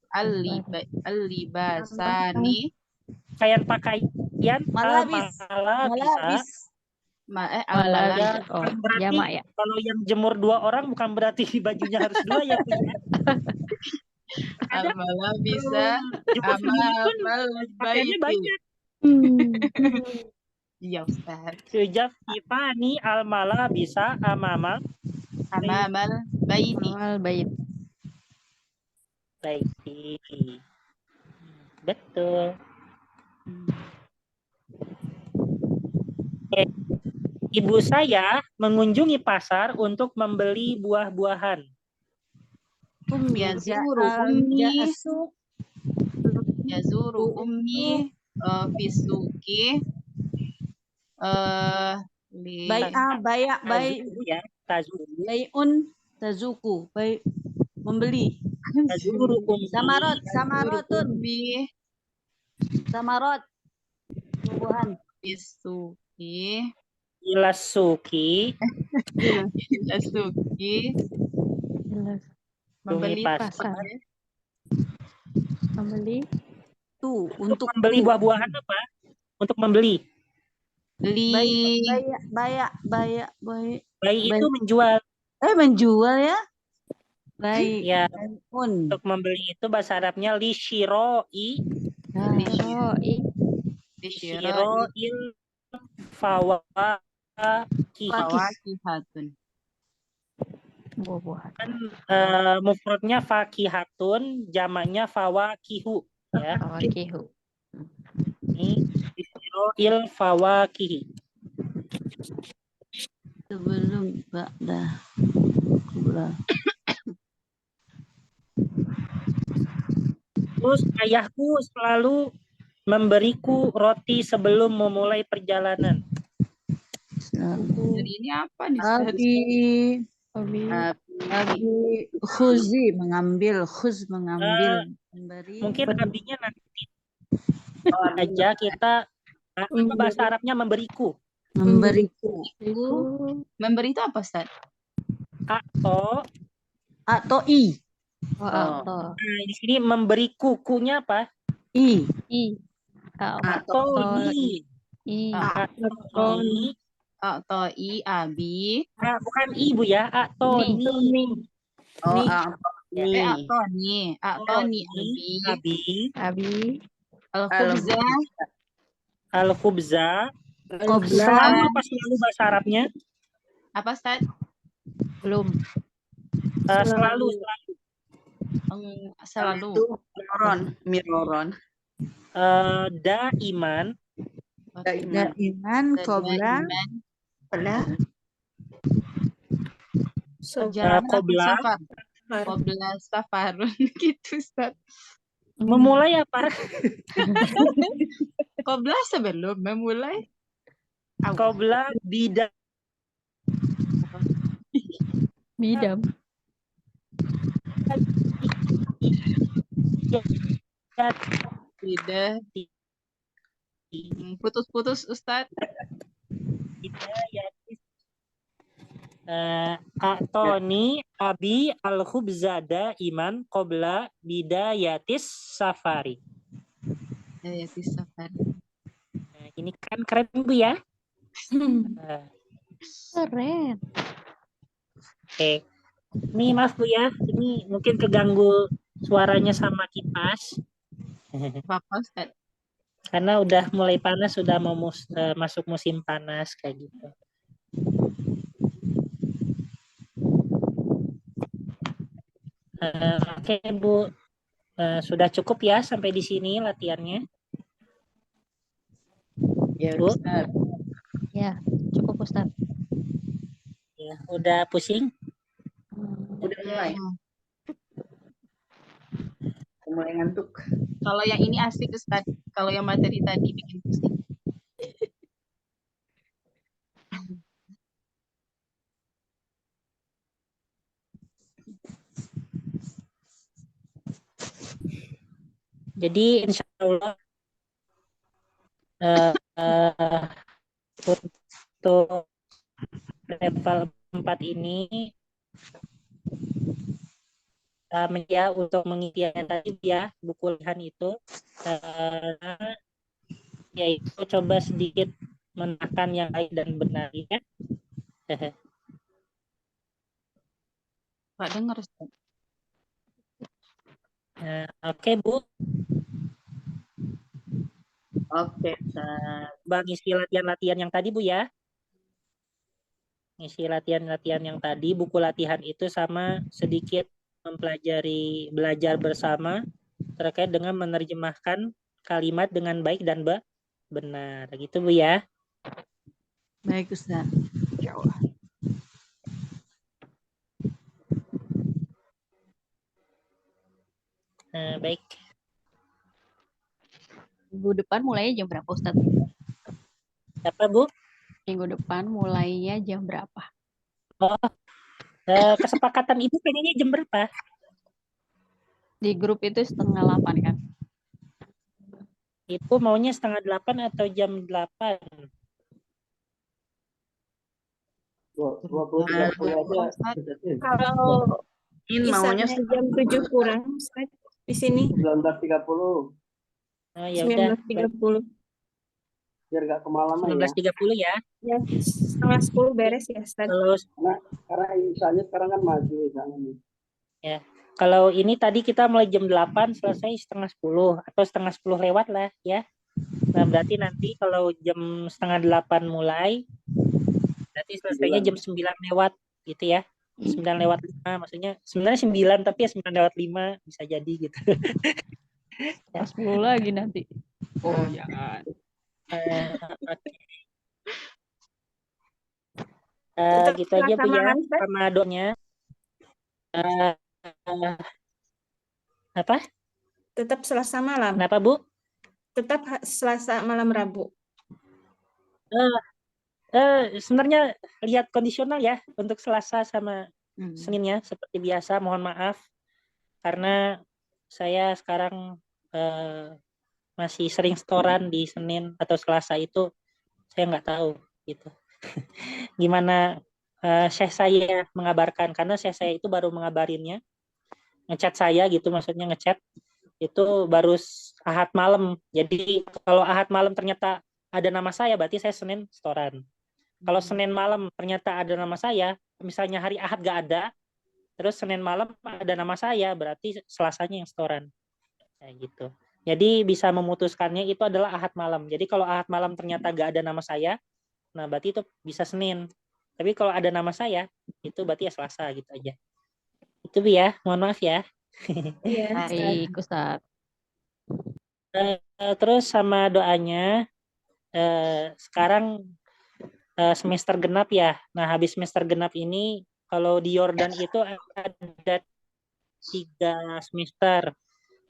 al-libasani. Pakaian Malabis. malabis. Malabis. Oh, Berarti jamak ya. kalau yang jemur 2 orang bukan berarti bajunya harus 2 ya, Bu, ya? Al-malabisa Jemur sendiri pun amamal pakaiannya baiti. banyak. Iya Ustaz. Yujaffifani al-mala bisa amamal Amamal baiti. Amal bait. baiti. Betul. Ibu saya mengunjungi pasar untuk membeli buah-buahan. Yazuru ummi. Ja'asuk. Yazuru ummi fisuki. Bayak. Tazuru ya, tazuru. Bayun tazuku. Bay membeli. Tazuru ummi. Samarotun. Ummi Samarot. Buah-buahan. fisuki. Ilasuki. Fisuki. Jelas. Membeli pasar. Membeli Tuh, Untuk membeli buah-buahan apa? Untuk membeli. Bayak. Bayi itu menjual. Menjual ya? Baik. Ya, Un. untuk membeli itu bahasa Arabnya li syiroi. Syiroil Fawakihatun. buah-buahan. Kan mufradnya fakihatun, jamaknya fawakihu ya. Fawakihu. Ini syiroil fawakihi. Sebelum ba'da. Terus ayahku selalu memberiku roti sebelum memulai perjalanan. Jadi ini apa nih? Abi khuzi mengambil, memberi. Mungkin artinya nanti aja kita bahasa Arabnya memberiku. Memberiku. Memberi itu apa, Ustaz? Atau i. Nah, di sini memberiku, kunya apa? I. I. Atau ni. I. Atau ni A'toi abi. Bukan ibu ya, Toni. Oh, Eh, A'toni. A'toni abi. Abi, Al-khubza al-khubza. Qobla. Selalu apa selalu bahasa Arabnya? apa Ustaz? Belum. Selalu. Selalu. Itu miroron. Daiman. Daiman, qobla, Daiman. Perjalanan Perjalanan Qobla. safar. Qobla safarun gitu Ustaz. Memulai apa? Qobla sebelum memulai. Qobla bidam. Bidam. Tidak. Putus-putus Ustaz. A'toni abi al-khubzada iman qobla bidayatis safari. Yatis safar. Nah, ini kan keren Bu ya. Keren. Oke. Ini maaf Bu ya, ini mungkin keganggu suaranya sama kipas. Apa Ustaz? Karena udah mulai panas, sudah mau masuk musim panas kayak gitu. Oke Bu, sudah cukup ya sampai di sini latihannya. Ya, Bu, Ustaz. Ya, cukup Ustaz. ya, udah pusing? Udah mulai. Mulai ngantuk. Kalau yang ini asik Ustaz. Kalau yang materi tadi bikin pusing. Jadi insya Allah untuk level 4 ini ya untuk mengisi yang tadi ya buku lihan itu yaitu coba sedikit menekan yang baik dan benar ya. Pak dengar Ustaz. Oke Bu, Oke, Ustaz. Bang isi latihan-latihan yang tadi Bu ya. Ngisi latihan-latihan yang tadi, buku latihan itu sama sedikit belajar bersama terkait dengan menerjemahkan kalimat dengan baik dan benar. Gitu Bu ya. Baik Ustaz. Insyaallah. Baik. Minggu depan mulainya jam berapa Ustaz? Apa Bu? Minggu depan mulainya jam berapa? Oh, kesepakatan Ibu pengennya jam berapa? Di grup itu 7:30 kan? Ibu maunya 7:30 atau jam 8? 20 30 aja. Kalau Maunya misalnya jam 7 kurang, Ustaz, di sini 19.30 Ya udah. 19:30. biar nggak kemalaman ya. 19:30 ya. Ya, 9:30 beres ya, Ustaz. Kalau Karena misalnya sekarang kan maju misalnya nih. ya, kalau ini tadi kita mulai jam 8 selesai 9:30 atau 7:30 lewat lah ya. Nah, berarti nanti kalau jam 7:30 mulai berarti selesainya jam 9 lewat gitu ya. 9 lewat 5 maksudnya sebenarnya 9 tapi ya 9 lewat 5 bisa jadi gitu. Ya. 10 lagi nanti. Oh, jangan. Gitu aja Bu ya sama doanya. Apa? Tetap Selasa malam. Kenapa Bu? Tetap Selasa malam Rabu. Sebenarnya lihat kondisional ya untuk Selasa sama Seninnya seperti biasa. Mohon maaf karena saya sekarang masih sering setoran di Senin atau Selasa itu saya nggak tahu gitu. Gimana Syekh saya mengabarkan karena Syekh saya itu baru mengabarinnya ngechat saya gitu maksudnya ngechat itu baru Ahad malam. Jadi kalau Ahad malam ternyata ada nama saya berarti saya Senin setoran. Kalau Senin malam ternyata ada nama saya, misalnya hari Ahad gak ada, terus Senin malam ada nama saya, berarti Selasanya yang setoran. Kayak gitu. Jadi bisa memutuskannya itu adalah Ahad malam. Jadi kalau Ahad malam ternyata gak ada nama saya, nah berarti itu bisa Senin. Tapi kalau ada nama saya, itu berarti ya Selasa gitu aja. Itu Bu ya, mohon maaf ya. Iya, Baik, Ustadz. Terus sama doanya, sekarang semester genap ya. Nah, habis semester genap ini, kalau di Yordan itu ada 3 semester.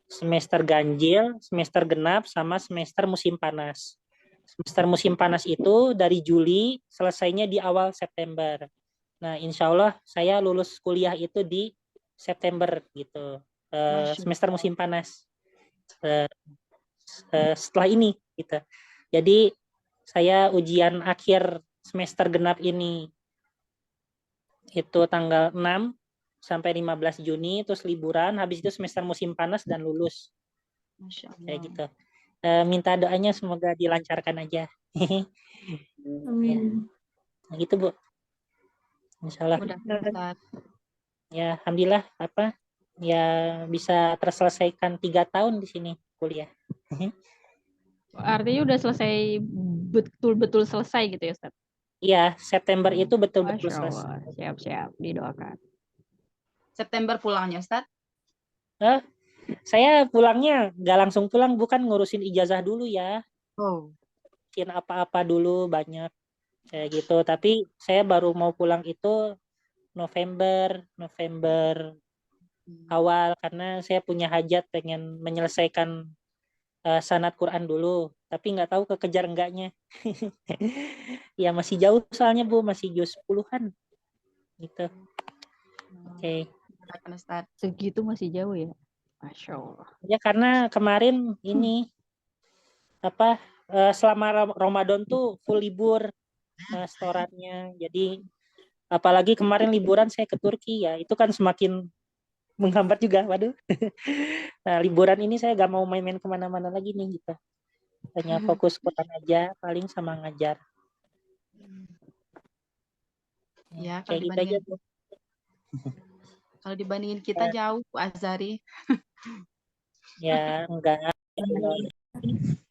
Semester ganjil, semester genap, sama semester musim panas. Semester musim panas itu dari Juli, selesainya di awal September. Nah, insya Allah saya lulus kuliah itu di September gitu. Semester musim panas. Setelah ini gitu. Jadi saya ujian akhir semester genap ini itu tanggal 6 sampai 15 Juni, terus liburan, habis itu semester musim panas dan lulus. Masya Allah. Kayak gitu. Minta doanya semoga dilancarkan aja. Amin. Nah, gitu Bu. Insya Allah. Mudah-mudahan. Ya, alhamdulillah ya bisa terselesaikan 3 tahun di sini kuliah. Artinya udah selesai, betul-betul selesai gitu ya, Ustadz? Iya, September itu betul-betul Masya selesai. Allah, siap-siap, didoakan. September pulangnya, Ustaz? Saya pulangnya nggak langsung pulang, bukan ngurusin ijazah dulu ya. Oh. Ngurusin apa-apa dulu banyak kayak gitu. Tapi saya baru mau pulang itu November awal, karena saya punya hajat pengen menyelesaikan sanad Quran dulu. Tapi nggak tahu kekejar enggaknya. Ya masih jauh soalnya Bu, masih juz 10-an gitu. Oke. Segitu masih jauh ya? Masya Allah. Ya karena kemarin ini selama Ramadan tuh full libur setorannya. Jadi apalagi kemarin liburan saya ke Turki ya, itu kan semakin menghambat juga. Waduh. Nah, liburan ini saya gak mau main-main kemana-mana lagi nih gitu. Hanya fokus Quran aja, paling sama ngajar. Ya, kayak gitu aja tuh. Kalau dibandingin kita jauh, Bu Azhari. Ya, enggak.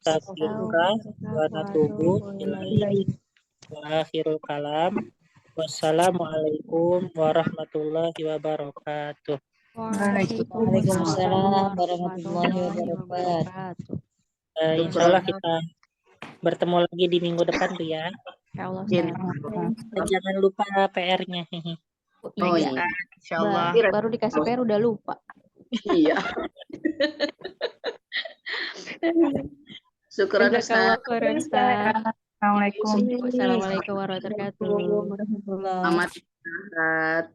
Astagfirullah wa natubu ilaihi wa akhirul kalam. Wassalamualaikum warahmatullahi wabarakatuh. Waalaikumsalam warahmatullahi wabarakatuh. Insya Allah kita bertemu lagi di minggu depan tuh ya. Ya Allah, Dan jangan lupa PR-nya. Oh iya, insya Allah. Baru dikasih PR udah lupa. Iya. Syukuran Ustaz. Assalamualaikum. Assalamualaikum warahmatullahi wabarakatuh. Selamat istirahat.